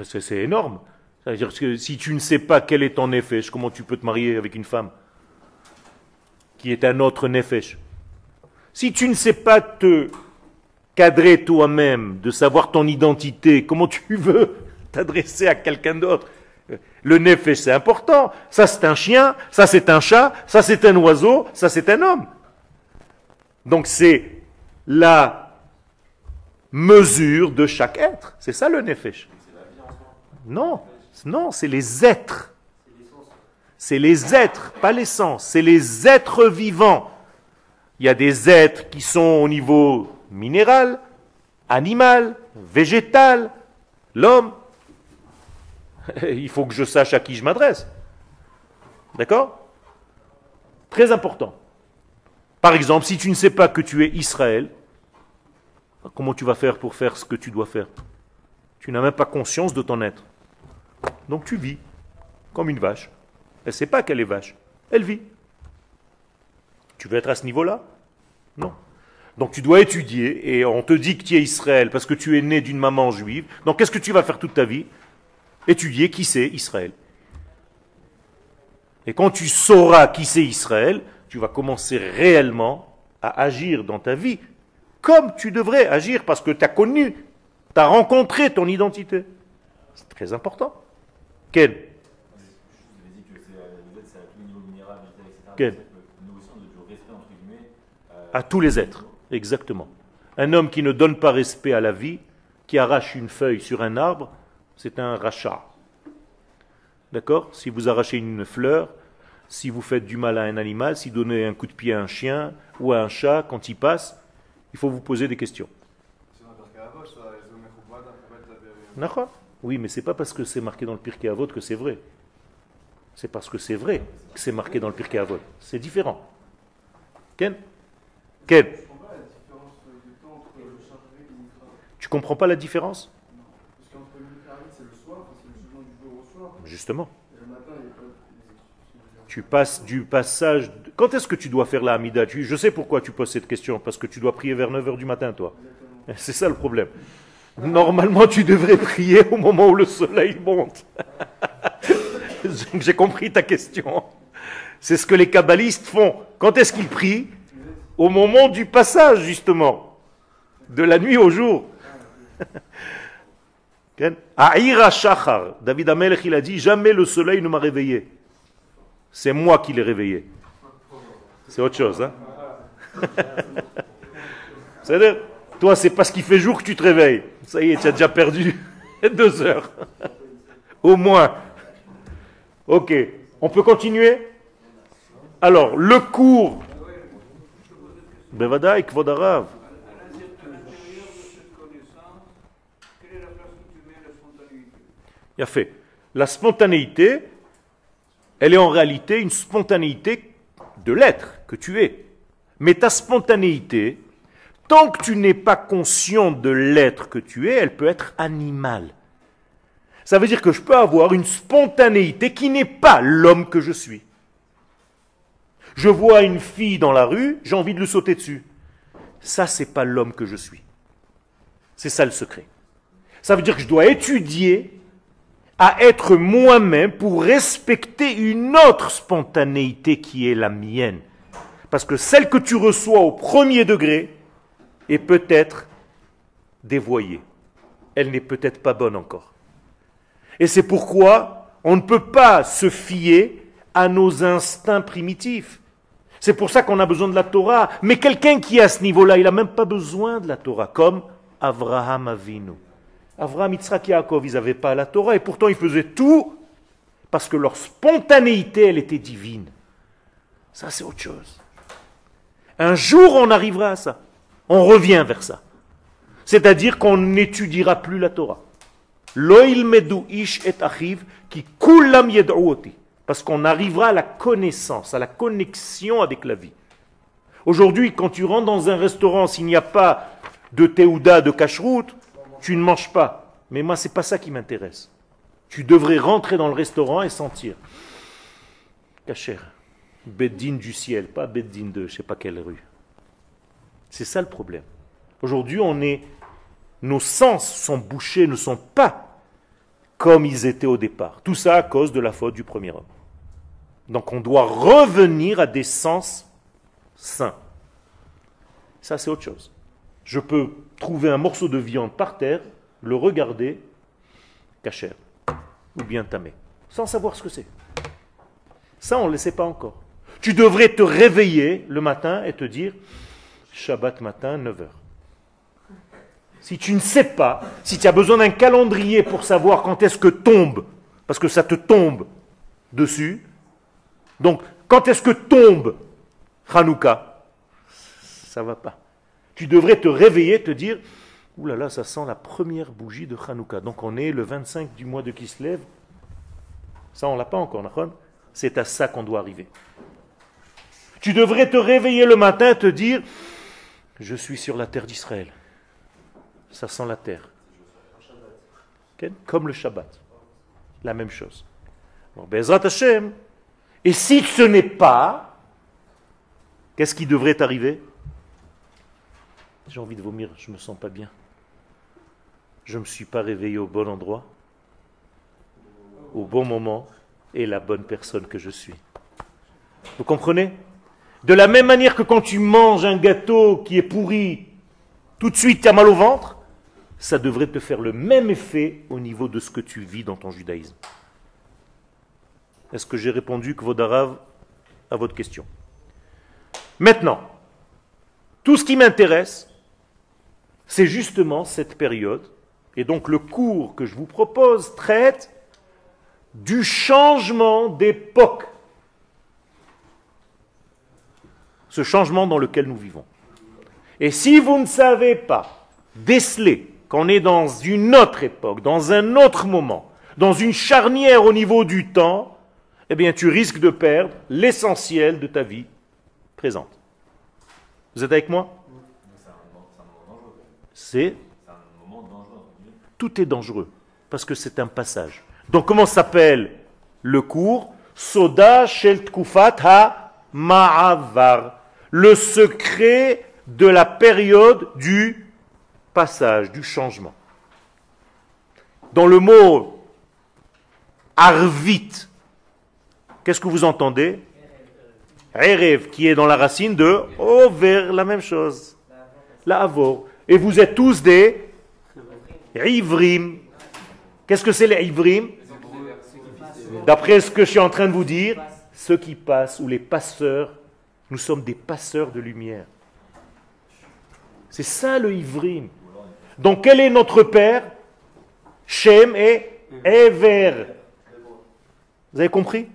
c'est énorme. C'est-à-dire que si tu ne sais pas quel est ton nefesh, comment tu peux te marier avec une femme qui est un autre nefesh? Si tu ne sais pas te cadrer toi-même, de savoir ton identité, comment tu veux t'adresser à quelqu'un d'autre? Le nefesh, c'est important. Ça, c'est un chien, ça, c'est un chat, ça, c'est un oiseau, ça, c'est un homme. Donc, c'est la mesure de chaque être. C'est ça le nefesh. Non, non, c'est les êtres. C'est les êtres, pas l'essence. C'est les êtres vivants. Il y a des êtres qui sont au niveau minéral, animal, végétal, l'homme. Il faut que je sache à qui je m'adresse. D'accord? Très important. Par exemple, si tu ne sais pas que tu es Israël, comment tu vas faire pour faire ce que tu dois faire? Tu n'as même pas conscience de ton être. Donc tu vis comme une vache. Elle ne sait pas qu'elle est vache. Elle vit. Tu veux être à ce niveau-là? Non. Donc tu dois étudier, et on te dit que tu es Israël parce que tu es né d'une maman juive. Donc qu'est-ce que tu vas faire toute ta vie? Étudier qui c'est Israël. Et quand tu sauras qui c'est Israël, tu vas commencer réellement à agir dans ta vie comme tu devrais agir parce que tu as connu, tu as rencontré ton identité. C'est très important. Quel? Vous avez dit que c'est à tout niveau minéral, végétal, etc. Quel? Une notion de À tous les êtres, exactement. Un homme qui ne donne pas respect à la vie, qui arrache une feuille sur un arbre, c'est un rachat. D'accord? Si vous arrachez une fleur, si vous faites du mal à un animal, si vous donnez un coup de pied à un chien ou à un chat quand il passe, il faut vous poser des questions. D'accord? Oui, mais c'est pas parce que c'est marqué dans le Pirkei Avot que c'est vrai. C'est parce que c'est vrai que c'est marqué dans le Pirkei Avot. C'est différent. Ken? Ken? Tu comprends pas la différence? Justement. Tu passes du passage... Quand est-ce que tu dois faire la Hamida? Je sais pourquoi tu poses cette question, parce que tu dois prier vers 9 h du matin, toi. C'est ça le problème. Normalement, tu devrais prier au moment où le soleil monte. J'ai compris ta question. C'est ce que les kabbalistes font. Quand est-ce qu'ils prient? Au moment du passage, justement. De la nuit au jour. Aïra Shachar. David Amelech, il a dit, jamais le soleil ne m'a réveillé. C'est moi qui l'ai réveillé. C'est autre chose, hein? C'est-à-dire, toi, c'est parce qu'il fait jour que tu te réveilles. Ça y est, tu as déjà perdu 2 heures. Au moins. Ok. On peut continuer? Alors, le cours. Bevadaï, Kvod Harav. Il a fait. La spontanéité, elle est en réalité une spontanéité de l'être que tu es. Mais ta spontanéité, tant que tu n'es pas conscient de l'être que tu es, elle peut être animale. Ça veut dire que je peux avoir une spontanéité qui n'est pas l'homme que je suis. Je vois une fille dans la rue, j'ai envie de lui sauter dessus. Ça, c'est pas l'homme que je suis. C'est ça le secret. Ça veut dire que je dois étudier à être moi-même pour respecter une autre spontanéité qui est la mienne. Parce que celle que tu reçois au premier degré est peut-être dévoyée. Elle n'est peut-être pas bonne encore. Et c'est pourquoi on ne peut pas se fier à nos instincts primitifs. C'est pour ça qu'on a besoin de la Torah. Mais quelqu'un qui est à ce niveau-là, il n'a même pas besoin de la Torah, comme Avraham Avinu. Avraham, Yitzhak, Yaakov, ils n'avaient pas la Torah et pourtant ils faisaient tout parce que leur spontanéité, elle était divine. Ça, c'est autre chose. Un jour, on arrivera à ça. On revient vers ça. C'est-à-dire qu'on n'étudiera plus la Torah. Lo ilmedu ish et achiv ki kulam yed'uoti. Parce qu'on arrivera à la connaissance, à la connexion avec la vie. Aujourd'hui, quand tu rentres dans un restaurant, s'il n'y a pas de théouda, de cacheroute, tu ne manges pas. Mais moi, ce n'est pas ça qui m'intéresse. Tu devrais rentrer dans le restaurant et sentir. Kacher. Beddin du ciel, pas Beddin de je ne sais pas quelle rue. C'est ça le problème. Aujourd'hui, nos sens sont bouchés, ne sont pas comme ils étaient au départ. Tout ça à cause de la faute du premier homme. Donc on doit revenir à des sens sains. Ça, c'est autre chose. Je peux trouver un morceau de viande par terre, le regarder, kasher, ou bien tamé, sans savoir ce que c'est. Ça, on ne le sait pas encore. Tu devrais te réveiller le matin et te dire, Shabbat matin, 9 h. Si tu ne sais pas, si tu as besoin d'un calendrier pour savoir quand est-ce que tombe, parce que ça te tombe dessus, donc quand est-ce que tombe Hanouka, ça ne va pas. Tu devrais te réveiller, te dire, ouh là là, ça sent la première bougie de Hanouka. Donc on est le 25 du mois de Kislev. Ça, on ne l'a pas encore, Nachon. C'est à ça qu'on doit arriver. Tu devrais te réveiller le matin et te dire, je suis sur la terre d'Israël. Ça sent la terre. Okay? Comme le Shabbat. La même chose. Bon, Bezrat Hashem. Et si ce n'est pas, qu'est-ce qui devrait arriver? J'ai envie de vomir, je ne me sens pas bien. Je ne me suis pas réveillé au bon endroit, au bon moment, et la bonne personne que je suis. Vous comprenez? De la même manière que quand tu manges un gâteau qui est pourri, tout de suite tu as mal au ventre, ça devrait te faire le même effet au niveau de ce que tu vis dans ton judaïsme. Est-ce que j'ai répondu, Kvod Harav, à votre question? Maintenant, Tout ce qui m'intéresse, c'est justement cette période. Et donc le cours que je vous propose traite du changement d'époque. Ce changement dans lequel nous vivons. Et si vous ne savez pas déceler qu'on est dans une autre époque, dans un autre moment, dans une charnière au niveau du temps, eh bien tu risques de perdre l'essentiel de ta vie présente. Vous êtes avec moi? C'est tout est dangereux parce que c'est un passage. Donc comment s'appelle le cours? Soda shel tkufat ha ma'avar, le secret de la période du passage, du changement. Dans le mot arvit, qu'est-ce que vous entendez? Erev, qui est dans la racine de over, la même chose. La avor. Et vous êtes tous des ivrim. Qu'est-ce que c'est les ivrim? D'après ce que je suis en train de vous dire, ceux qui passent, ou les passeurs, nous sommes des passeurs de lumière. C'est ça le ivrim. Donc quel est notre père? Shem et Ever. Vous avez compris?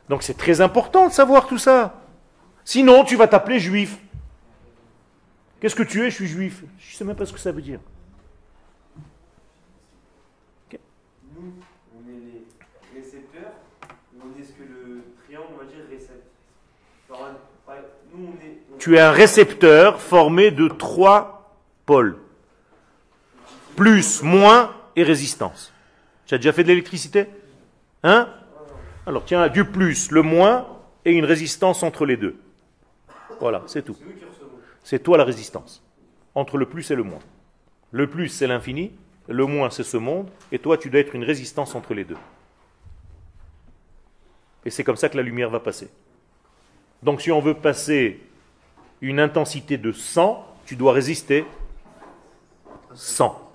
Donc c'est très important de savoir tout ça. Sinon tu vas t'appeler juif. Qu'est-ce que tu es? Je suis juif. Je ne sais même pas ce que ça veut dire. Nous, on est les récepteurs, on est ce que le triangle, on va dire, récepte. Nous, Tu es un récepteur formé de 3 pôles. Plus, moins et résistance. Tu as déjà fait de l'électricité? Hein? Alors tiens, du plus, le moins et une résistance entre les deux. Voilà, c'est tout. C'est toi la résistance. Entre le plus et le moins. Le plus, c'est l'infini. Le moins, c'est ce monde. Et toi, tu dois être une résistance entre les deux. Et c'est comme ça que la lumière va passer. Donc si on veut passer une intensité de 100, tu dois résister 100.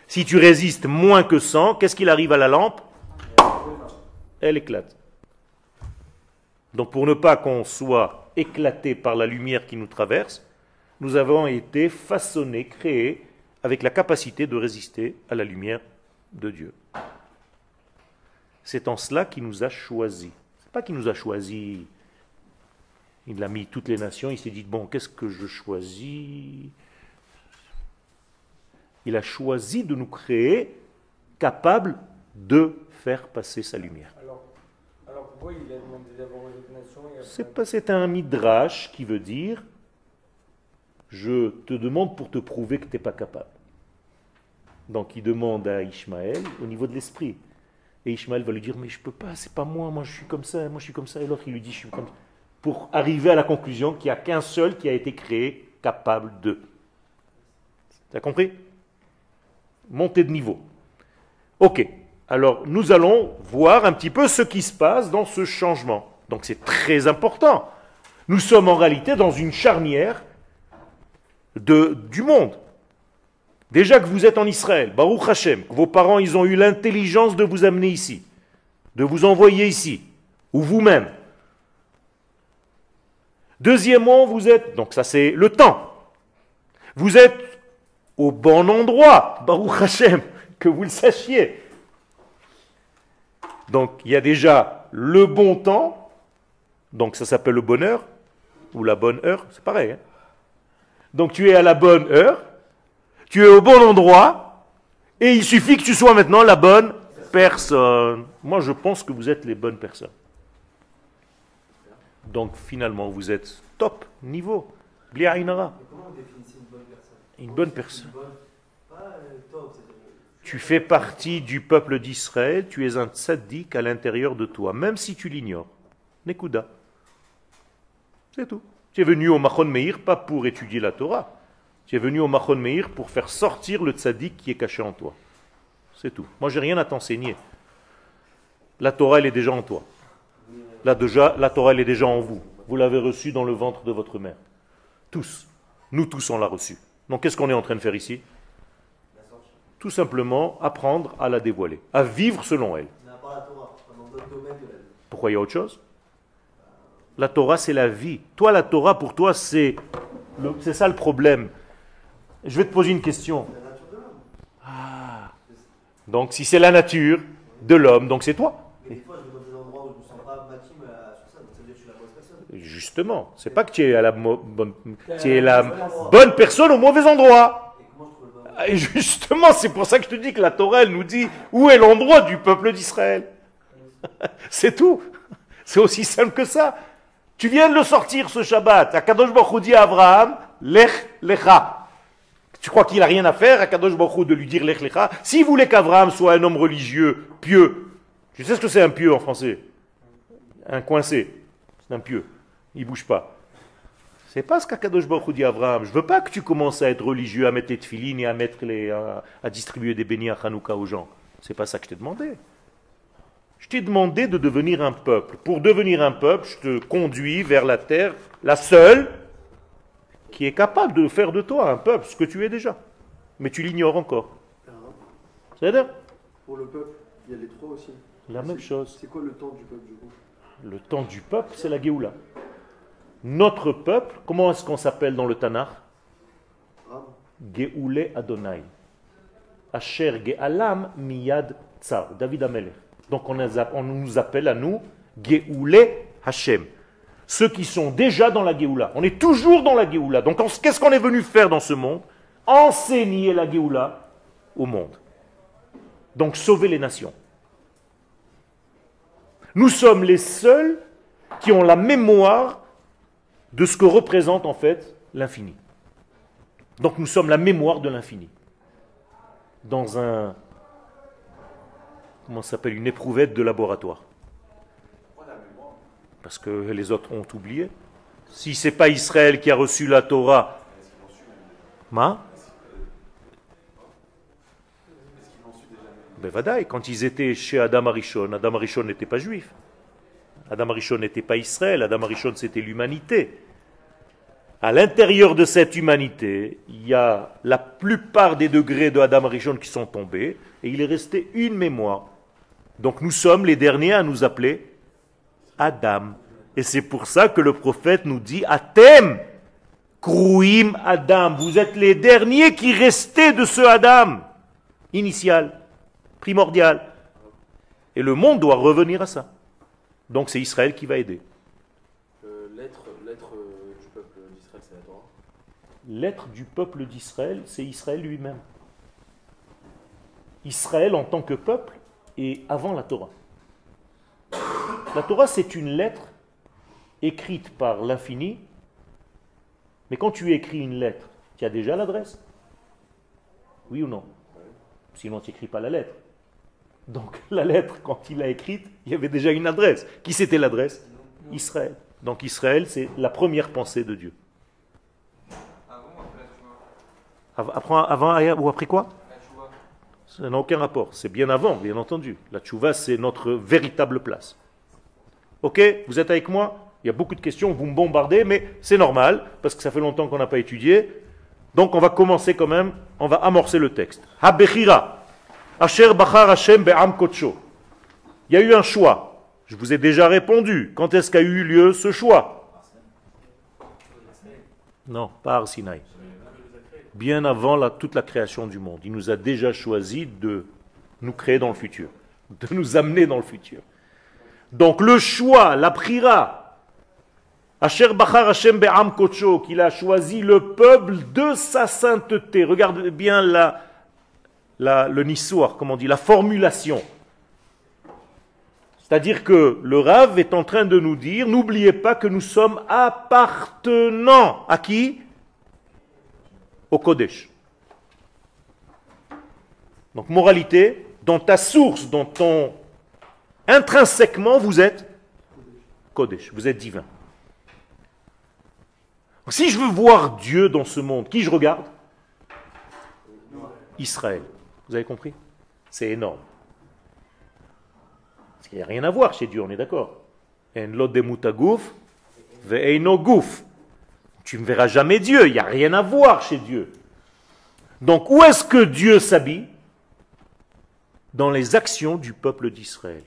Si tu résistes moins que 100, qu'est-ce qu'il arrive à la lampe? Elle éclate. Donc pour ne pas qu'on soit éclaté par la lumière qui nous traverse, nous avons été façonnés, créés avec la capacité de résister à la lumière de Dieu. C'est en cela qu'il nous a choisis. Ce n'est pas qu'il nous a choisis, il a mis toutes les nations, il s'est dit, bon, qu'est-ce que je choisis? Il a choisi de nous créer capables de faire passer sa lumière. Alors pourquoi il a demandé d'abord aux autres nations C'est un midrash qui veut dire je te demande pour te prouver que tu n'es pas capable. Donc il demande à Ishmaël au niveau de l'esprit. Et Ishmaël va lui dire mais je ne peux pas, c'est pas moi, moi je suis comme ça, moi je suis comme ça. Et l'autre il lui dit je suis comme ça. Pour arriver à la conclusion qu'il n'y a qu'un seul qui a été créé capable de. Tu as compris? Montée de niveau. Ok. Alors, nous allons voir un petit peu ce qui se passe dans ce changement. Donc, c'est très important. Nous sommes en réalité dans une charnière du monde. Déjà que vous êtes en Israël, Baruch Hashem, que vos parents, ils ont eu l'intelligence de vous amener ici, de vous envoyer ici, ou vous-même. Deuxièmement, vous êtes, donc ça c'est le temps, vous êtes au bon endroit, Baruch Hashem, que vous le sachiez. Donc il y a déjà le bon temps, donc ça s'appelle le bonheur, ou la bonne heure, c'est pareil. Hein. Donc tu es à la bonne heure, tu es au bon endroit, et il suffit que tu sois maintenant la bonne personne. Moi je pense que vous êtes les bonnes personnes. Donc finalement vous êtes top niveau. Bli Ainara. Comment on définit une bonne personne? Une bonne personne. Pas top, Tu fais partie du peuple d'Israël, tu es un tzaddik à l'intérieur de toi, même si tu l'ignores. Nekuda. C'est tout. Tu es venu au Machon Meir pas pour étudier la Torah. Tu es venu au Machon Meir pour faire sortir le tzaddik qui est caché en toi. C'est tout. Moi, j'ai rien à t'enseigner. La Torah, elle est déjà en toi. La Torah, elle est déjà en vous. Vous l'avez reçue dans le ventre de votre mère. Tous. Nous tous, on l'a reçue. Donc, qu'est-ce qu'on est en train de faire ici? Tout simplement apprendre à la dévoiler, à vivre selon elle. Pourquoi il y a autre chose? La Torah, c'est la vie. Toi, la Torah, pour toi, c'est C'est ça le problème. Je vais te poser une question. C'est la nature de l'homme. Ah. Donc si c'est la nature de l'homme, donc c'est toi. Mais des fois, je vais dans des endroits où je ne me sens pas bâti sur ça, donc ça veut dire que je suis la mauvaise personne. Justement, c'est pas que tu es tu es la bonne personne au mauvais endroit. Et comment je trouve le bon Et justement, c'est pour ça que je te dis que la Torah, elle nous dit où est l'endroit du peuple d'Israël. C'est tout. C'est aussi simple que ça. Tu viens de le sortir ce Shabbat. Akadosh Baruch Hu dit à Abraham, Lech Lecha. Tu crois qu'il n'a rien à faire, Akadosh Baruch Hu, de lui dire Lech Lecha? S'il voulait qu'Abraham soit un homme religieux, pieux, tu sais ce que c'est un pieux en français? Un coincé. C'est un pieux. Il ne bouge pas. C'est pas ce qu'Akadosh Baruch Hu dit à Abraham. Je veux pas que tu commences à être religieux, à mettre tes tefilines et à distribuer des bénis à Hanouka aux gens. C'est pas ça que je t'ai demandé. Je t'ai demandé de devenir un peuple. Pour devenir un peuple, je te conduis vers la terre, la seule qui est capable de faire de toi un peuple, ce que tu es déjà. Mais tu l'ignores encore. C'est-à-dire Pour le peuple, il y a les trois aussi. la même chose. C'est quoi le temps du peuple du coup? Le temps du peuple, c'est la Géoula. Notre peuple, comment est-ce qu'on s'appelle dans le Tanakh? Ah, Géoulé Adonai. Asher Géalam Miyad Tsar. David Amelech. Donc on nous appelle à nous Géoulé Hashem. Ceux qui sont déjà dans la Géoula. On est toujours dans la Géoula. Donc qu'est-ce qu'on est venu faire dans ce monde? Enseigner la Géoula au monde. Donc sauver les nations. Nous sommes les seuls qui ont la mémoire de ce que représente en fait l'infini. Donc nous sommes la mémoire de l'infini. Dans un, comment ça s'appelle, une éprouvette de laboratoire. Parce que les autres ont oublié. Si ce n'est pas Israël qui a reçu la Torah, ben vadaï, quand ils étaient chez Adam Arishon n'était pas juif. Adam Arishon n'était pas Israël, Adam Arishon c'était l'humanité. À l'intérieur de cette humanité, il y a la plupart des degrés de Adam Arishon qui sont tombés, et il est resté une mémoire. Donc nous sommes les derniers à nous appeler Adam. Et c'est pour ça que le prophète nous dit Atem, Kruim Adam. Vous êtes les derniers qui restaient de ce Adam initial, primordial. Et le monde doit revenir à ça. Donc c'est Israël qui va aider. L'être du peuple d'Israël, c'est la Torah. L'être du peuple d'Israël, c'est Israël lui-même. Israël en tant que peuple est avant la Torah. La Torah, c'est une lettre écrite par l'infini, mais quand tu écris une lettre, tu as déjà l'adresse? Oui ou non? Sinon, tu n'écris pas la lettre. Donc, la lettre, quand il l'a écrite, il y avait déjà une adresse. Qui c'était l'adresse? Israël. Donc, Israël, c'est la première pensée de Dieu. Avant ou après quoi? Ça n'a aucun rapport. C'est bien avant, bien entendu. La tchouva, c'est notre véritable place. Ok? Vous êtes avec moi? Il y a beaucoup de questions, vous me bombardez, mais c'est normal, parce que ça fait longtemps qu'on n'a pas étudié. Donc on va commencer quand même, on va amorcer le texte. Ha-bechira, asher bachar Hashem be'am kodsho. Il y a eu un choix. Je vous ai déjà répondu. Quand est-ce qu'a eu lieu ce choix? Non, pas Har Sinaï. Bien avant toute la création du monde. Il nous a déjà choisi de nous créer dans le futur, de nous amener dans le futur. Donc le choix, la prira, Asher Bachar Hashem Be'am Kodsho, qu'il a choisi le peuple de sa sainteté. Regardez bien le nissoir, comme on dit, la formulation. C'est-à-dire que le Rav est en train de nous dire, n'oubliez pas que nous sommes appartenants à qui? Au Kodesh. Donc moralité, dans ta source, dans ton intrinsèquement, vous êtes Kodesh, vous êtes divin. Donc, si je veux voir Dieu dans ce monde, qui je regarde? Israël. Vous avez compris? C'est énorme. Parce qu'il n'y a rien à voir chez Dieu, on est d'accord. En lo demuta guf, ve'eino guf. Tu ne verras jamais Dieu, il n'y a rien à voir chez Dieu. Donc où est-ce que Dieu s'habille? Dans les actions du peuple d'Israël.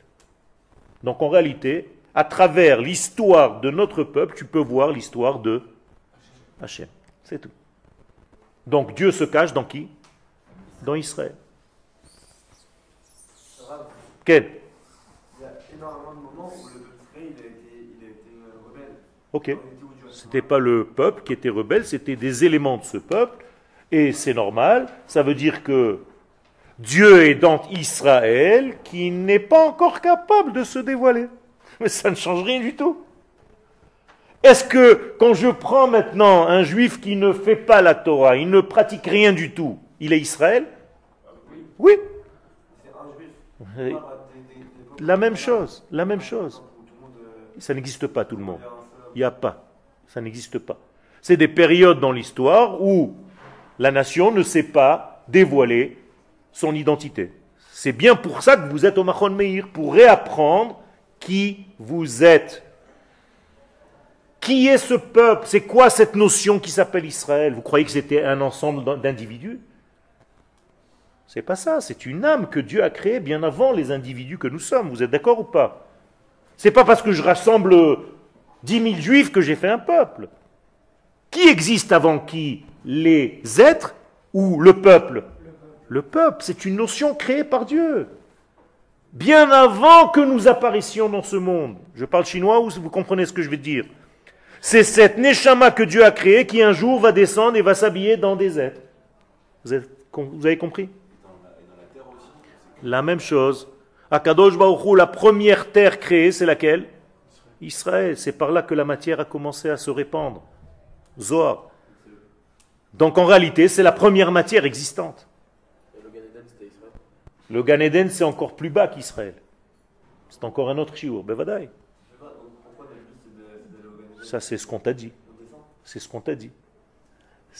Donc en réalité, à travers l'histoire de notre peuple, tu peux voir l'histoire de Hachem. C'est tout. Donc Dieu se cache dans qui? Dans Israël. Quel? Il y a énormément de moments où le peuple d'Israël il a été rebelle. Ok. On était où Dieu a fait C'était pas le peuple qui était rebelle, c'était des éléments de ce peuple. Et c'est normal. Ça veut dire que Dieu est dans Israël qui n'est pas encore capable de se dévoiler. Mais ça ne change rien du tout. Est-ce que quand je prends maintenant un juif qui ne fait pas la Torah, il ne pratique rien du tout, il est Israël? Oui. C'est un juif. Euh, Pas La même chose, la même chose. où tout le monde, Ça n'existe pas tout le monde. vers un seul homme. Il n'y a pas. Ça n'existe pas. C'est des périodes dans l'histoire où la nation ne sait pas dévoiler son identité. C'est bien pour ça que vous êtes au Machon Meir, pour réapprendre qui vous êtes. Qui est ce peuple? C'est quoi cette notion qui s'appelle Israël? Vous croyez que c'était un ensemble d'individus? C'est pas ça, c'est une âme que Dieu a créée bien avant les individus que nous sommes. Vous êtes d'accord ou pas? C'est pas parce que je rassemble 10 000 juifs que j'ai fait un peuple. Qui existe avant qui? Les êtres ou le peuple? Le peuple, c'est une notion créée par Dieu. Bien avant que nous apparaissions dans ce monde. Je parle chinois ou vous comprenez ce que je vais dire? C'est cette neshama que Dieu a créée qui un jour va descendre et va s'habiller dans des êtres. Vous avez compris? La même chose. Akadosh Baruch Hu, la première terre créée, c'est laquelle? Israël. C'est par là que la matière a commencé à se répandre. Zohar. Donc en réalité, c'est la première matière existante. Et le Gan Eden, c'était Israël. Le Gan Eden, c'est encore plus bas qu'Israël. C'est encore un autre shiur. Bevadaï. Je sais pas, donc pourquoi le but c'est d'aller au Gan Eden? Ça, c'est ce qu'on t'a dit. On descend. C'est ce qu'on t'a dit.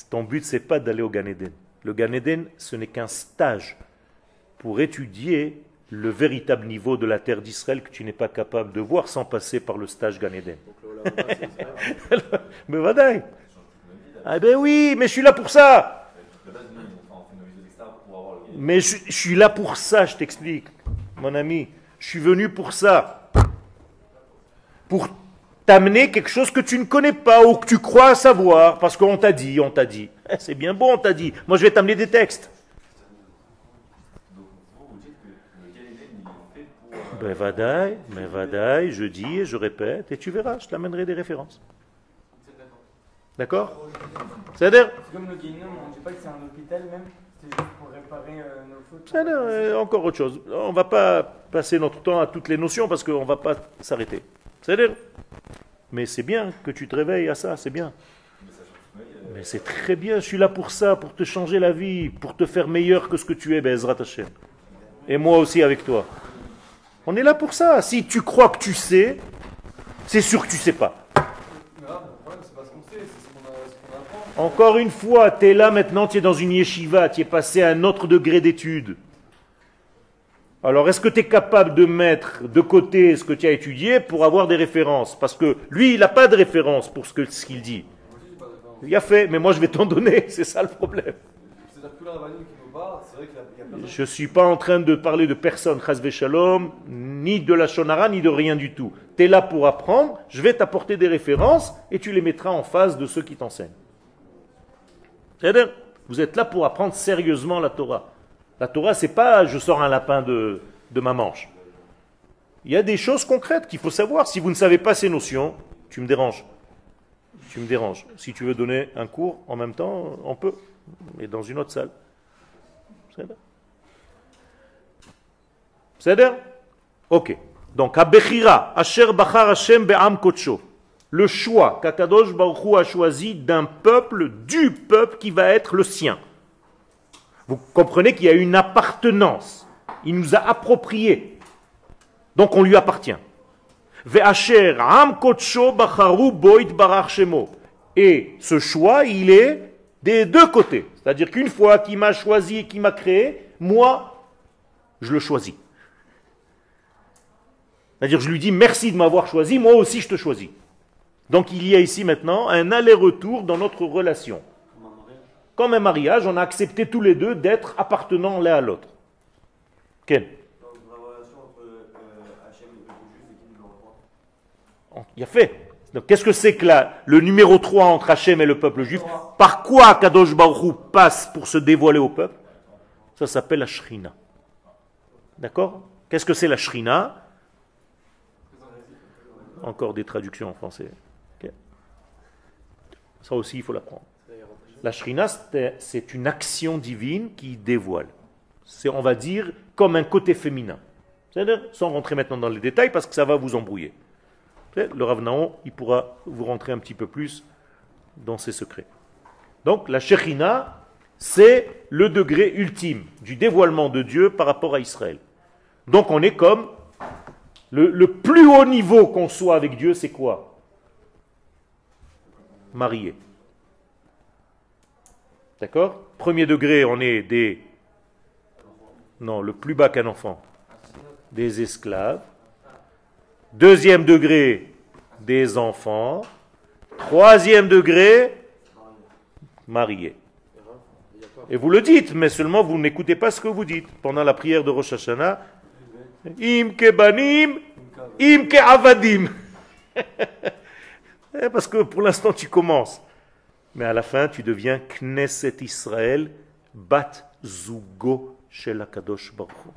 Ton but, c'est pas d'aller au Gan Eden. Le Gan Eden, ce n'est qu'un stage pour étudier le véritable niveau de la terre d'Israël que tu n'es pas capable de voir sans passer par le stage Gan Eden. Donc le Olam Haba, c'est Israël. Mais vadaï. Ah ben oui, mais je suis là pour ça. Mais je suis là pour ça, je t'explique, mon ami. Je suis venu pour ça. Pour t'amener quelque chose que tu ne connais pas ou que tu crois savoir, parce qu'on t'a dit, on t'a dit. Eh, c'est bien bon, on t'a dit. Moi, je vais t'amener des textes. Ben vadaï, je dis et je répète, et tu verras, je t'amènerai des références. D'accord? C'est-à-dire, C'est comme le Guénom, on ne dit pas que c'est un hôpital même, c'est juste pour réparer nos fautes. c'est-à-dire, encore autre chose. On ne va pas passer notre temps à toutes les notions parce qu'on ne va pas s'arrêter. C'est-à-dire, mais c'est bien que tu te réveilles à ça, c'est bien. Mais c'est très bien, je suis là pour ça, pour te changer la vie, pour te faire meilleur que ce que tu es, Bezrat Hashem. Et moi aussi avec toi. On est là pour ça. Si tu crois que tu sais, c'est sûr que tu ne sais pas. Mais là, le problème, c'est pas ce qu'on sait, c'est ce qu'on apprend. Encore une fois, tu es là maintenant, tu es dans une yeshiva, tu es passé à un autre degré d'étude. Alors, est-ce que tu es capable de mettre de côté ce que tu as étudié pour avoir des références? Parce que lui, il n'a pas de référence pour ce qu'il dit. Moi aussi, j'ai pas d'accord. Il a fait, mais moi je vais t'en donner, c'est ça le problème. C'est-à-dire que là, Rabbanim qui nous parle, c'est vrai qu'il y a personne. Je ne suis pas en train de parler de personne, chasvé shalom, ni de la shonara, ni de rien du tout. Tu es là pour apprendre, je vais t'apporter des références et tu les mettras en face de ceux qui t'enseignent. C'est-à-dire, vous êtes là pour apprendre sérieusement la Torah. La Torah, c'est pas je sors un lapin de ma manche. Il y a des choses concrètes qu'il faut savoir. Si vous ne savez pas ces notions, tu me déranges. Tu me déranges. Si tu veux donner un cours en même temps, on peut, mais dans une autre salle. C'est-à-dire? Ok. Donc, Abechira, Asher Bachar Hashem Be'am Kodsho. Le choix qu'Akadosh Baruch Hu a choisi d'un peuple, du peuple qui va être le sien. Vous comprenez qu'il y a une appartenance. Il nous a approprié. Donc on lui appartient. Ve'asher Am Kodsho Bacharu Boit Barach Shemo. Et ce choix, il est des deux côtés. C'est-à-dire qu'une fois qu'il m'a choisi et qu'il m'a créé, moi, je le choisis. C'est-à-dire je lui dis merci de m'avoir choisi, moi aussi je te choisis. Donc il y a ici maintenant un aller-retour dans notre relation. Comme un mariage, on a accepté tous les deux d'être appartenants l'un à l'autre. Ken? Donc, la relation entre Hachem et le juif et qui nous le reprend. Il y a fait. Donc qu'est-ce que c'est que là, le numéro 3 entre Hachem et le peuple juif? Par quoi Kadosh Baruch Hu passe pour se dévoiler au peuple? Ça s'appelle la Shrina. D'accord? Qu'est-ce que c'est la Shrina? Encore des traductions en français. Ok. Ça aussi, il faut l'apprendre. La Shrina, c'est une action divine qui dévoile. C'est, on va dire, comme un côté féminin. C'est-à-dire, sans rentrer maintenant dans les détails, parce que ça va vous embrouiller. Le Rav Naon, il pourra vous rentrer un petit peu plus dans ses secrets. Donc, la Shekhinah, c'est le degré ultime du dévoilement de Dieu par rapport à Israël. Donc, on est comme le plus haut niveau qu'on soit avec Dieu, c'est quoi? Marié. D'accord? Premier degré, on est des... Non, le plus bas qu'un enfant. Des esclaves. Deuxième degré, des enfants. Troisième degré, mariés. Et vous le dites, mais seulement vous n'écoutez pas ce que vous dites. Pendant la prière de Rosh Hashanah, Im ke banim, im ke avadim. Parce que pour l'instant tu commences. Mais à la fin, tu deviens Knesset Israël, Bat Zugo Shel HaKadosh Baruch Hu.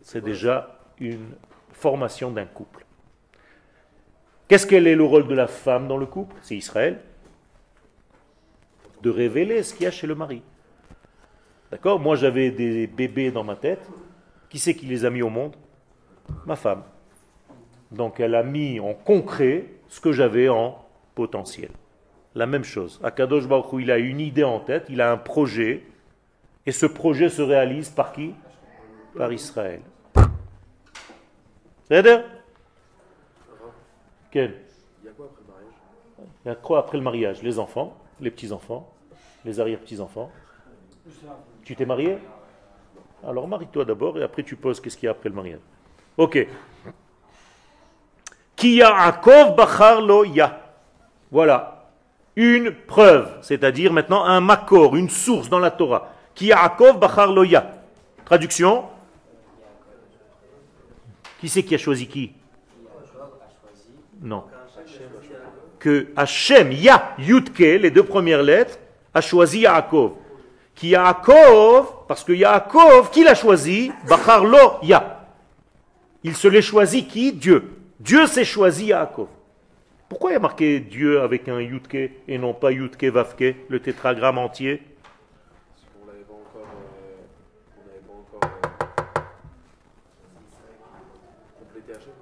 C'est déjà une formation d'un couple. Qu'est-ce qu'elle est le rôle de la femme dans le couple? C'est Israël. De révéler ce qu'il y a chez le mari. D'accord? Moi j'avais des bébés dans ma tête. Qui c'est qui les a mis au monde? Ma femme. Donc elle a mis en concret ce que j'avais en potentiel. La même chose. Akadosh Baruch Hu, il a une idée en tête, il a un projet, et ce projet se réalise par qui? Par Israël. C'est-à-dire? Quel? Il y a quoi après le mariage? Il y a quoi après le mariage? Les enfants, les petits-enfants, les arrière-petits-enfants. Tu t'es marié? Alors marie-toi d'abord et après tu poses qu'est-ce qu'il y a après le mariage. Ok. Ki Yaakov bachar lo ya. Voilà. Une preuve, c'est-à-dire maintenant un makor, une source dans la Torah. Ki Yaakov bachar lo ya. Traduction. Qui c'est qui a choisi qui? Non. Que Hachem, Ya, Yudke, les deux premières lettres, a choisi Yaakov. Qui Yaakov, parce que Yaakov, qui l'a choisi? Bachar lo Ya. Il se l'est choisi qui? Dieu. Dieu s'est choisi Yaakov. Pourquoi il y a marqué Dieu avec un Yudke et non pas Yudke Vavke, le tétragramme entier? Parce qu'on l'avait pas encore complété Hachem.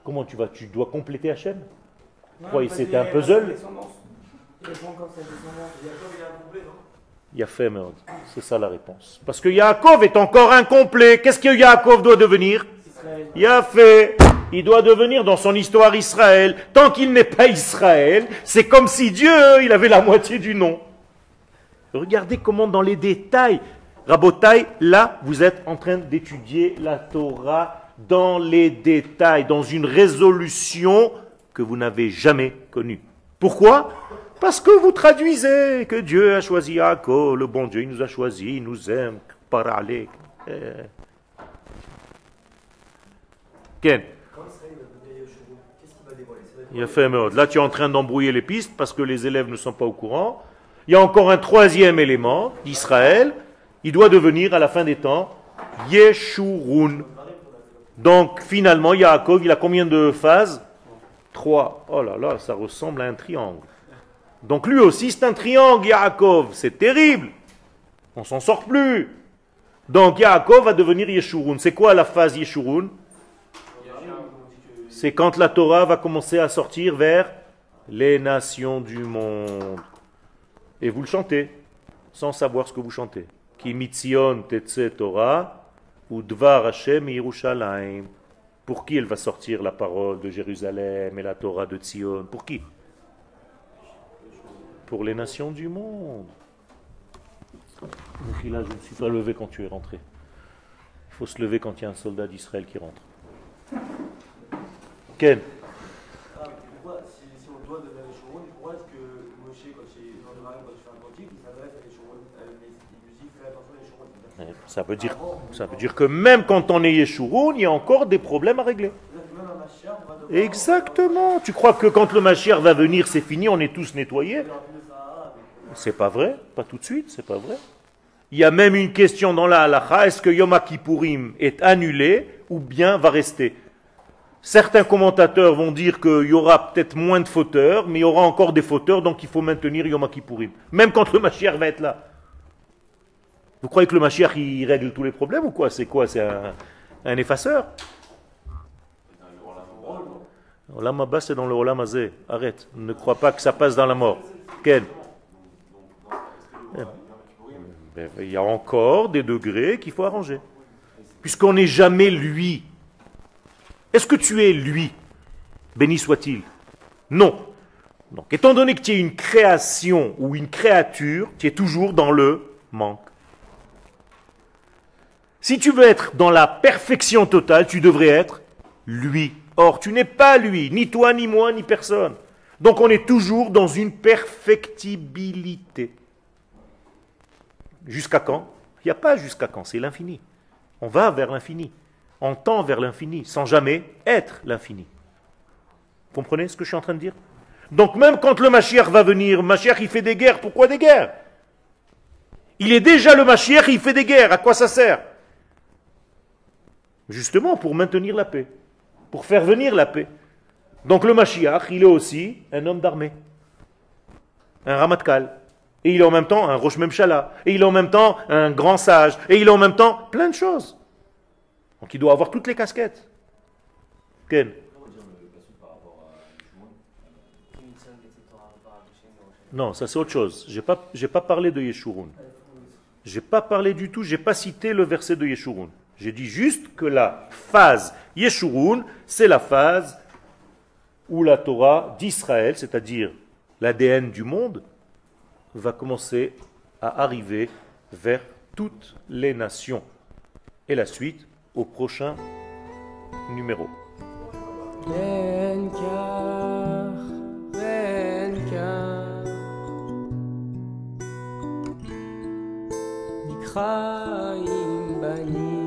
Comment tu vas? Tu dois compléter Hachem? Non, Quoi, parce c'était qu'il un y a puzzle? sa descendance. Il n'y a pas encore sa descendance. Jacob, il a un couplet, non? Yafe Meod. C'est ça la réponse. Parce que Yaakov est encore incomplet. Qu'est-ce que Yaakov doit devenir? Israël. Yafe. Il doit devenir dans son histoire Israël. Tant qu'il n'est pas Israël, c'est comme si Dieu, il avait la moitié du nom. Regardez comment dans les détails. Rabotai, là, vous êtes en train d'étudier la Torah dans les détails, dans une résolution que vous n'avez jamais connue. Pourquoi? Parce que vous traduisez que Dieu a choisi Yaakov, le bon Dieu, il nous a choisi, il nous aime, paralé. Ken? Quand Israël va devenir Yeshua, qu'est-ce qu'il va dévoiler? Ça va Il a fait merde. Là, tu es en train d'embrouiller les pistes parce que les élèves ne sont pas au courant. Il y a encore un troisième élément d'Israël. Il doit devenir, à la fin des temps, Yeshurun. Donc, finalement, Yaakov, il a combien de phases? 3. Oh là là, ça ressemble à un triangle. Donc, lui aussi, c'est un triangle, Yaakov. C'est terrible. On s'en sort plus. Donc, Yaakov va devenir Yeshurun. C'est quoi la phase Yeshurun? C'est quand la Torah va commencer à sortir vers les nations du monde. Et vous le chantez, sans savoir ce que vous chantez. Ki mitzion tetse Torah, ou dvar Hashem Yerushalayim. Pour qui elle va sortir la parole de Jérusalem et la Torah de Tzion? Pour qui? Pour les nations du monde. Là, je ne me suis pas levé quand tu es rentré. Il faut se lever quand il y a un soldat d'Israël qui rentre. Ken? Ah, mais pourquoi, si on doit devenir Yeshua, pourquoi est-ce que Moshe, quand il est dans le Marais, quand il fait un cantique, il s'adresse à Yeshua, il lui dit fais attention à Yeshua? Ça veut dire que même quand on est Yeshurun, il y a encore des problèmes à régler. C'est-à-dire que même à Mashiach, on va Exactement. Tu crois que quand le Mashiach va venir, c'est fini, on est tous nettoyés? C'est pas vrai, pas tout de suite, c'est pas vrai. Il y a même une question dans la halakha, est-ce que Yom Kippourim est annulé ou bien va rester? Certains commentateurs vont dire qu'il y aura peut-être moins de fauteurs, mais il y aura encore des fauteurs, donc il faut maintenir Yom Kippourim. Même quand le Mashiach va être là. Vous croyez que le Mashiach, il règle tous les problèmes ou quoi? C'est quoi? C'est un effaceur? Olam Haba, c'est dans le Olam Hazé. Arrête, ne crois pas que ça passe dans la mort. Quel? Il y a encore des degrés qu'il faut arranger. Puisqu'on n'est jamais lui. Est-ce que tu es lui? Béni soit-il. Non. Donc, étant donné que tu es une création ou une créature, tu es toujours dans le manque. Si tu veux être dans la perfection totale, tu devrais être lui. Or, tu n'es pas lui, ni toi, ni moi, ni personne. Donc, on est toujours dans une perfectibilité. Jusqu'à quand? Il n'y a pas jusqu'à quand, c'est l'infini. On va vers l'infini. On tend vers l'infini, sans jamais être l'infini. Vous comprenez ce que je suis en train de dire? Donc même quand le Mashiach va venir, Mashiach il fait des guerres. Pourquoi des guerres? Il est déjà le Mashiach, il fait des guerres. À quoi ça sert? Justement pour maintenir la paix. Pour faire venir la paix. Donc le Mashiach, il est aussi un homme d'armée. Un Ramatkal. Et il est en même temps un Rosh Memshala. Et il est en même temps un grand sage. Et il est en même temps plein de choses. Donc il doit avoir toutes les casquettes. Ken? Non, ça c'est autre chose. J'ai pas parlé de Yeshurun. J'ai pas parlé du tout, j'ai pas cité le verset de Yeshurun. J'ai dit juste que la phase Yeshurun, c'est la phase où la Torah d'Israël, c'est-à-dire l'ADN du monde, va commencer à arriver vers toutes les nations. Et la suite au prochain numéro. חיים בנים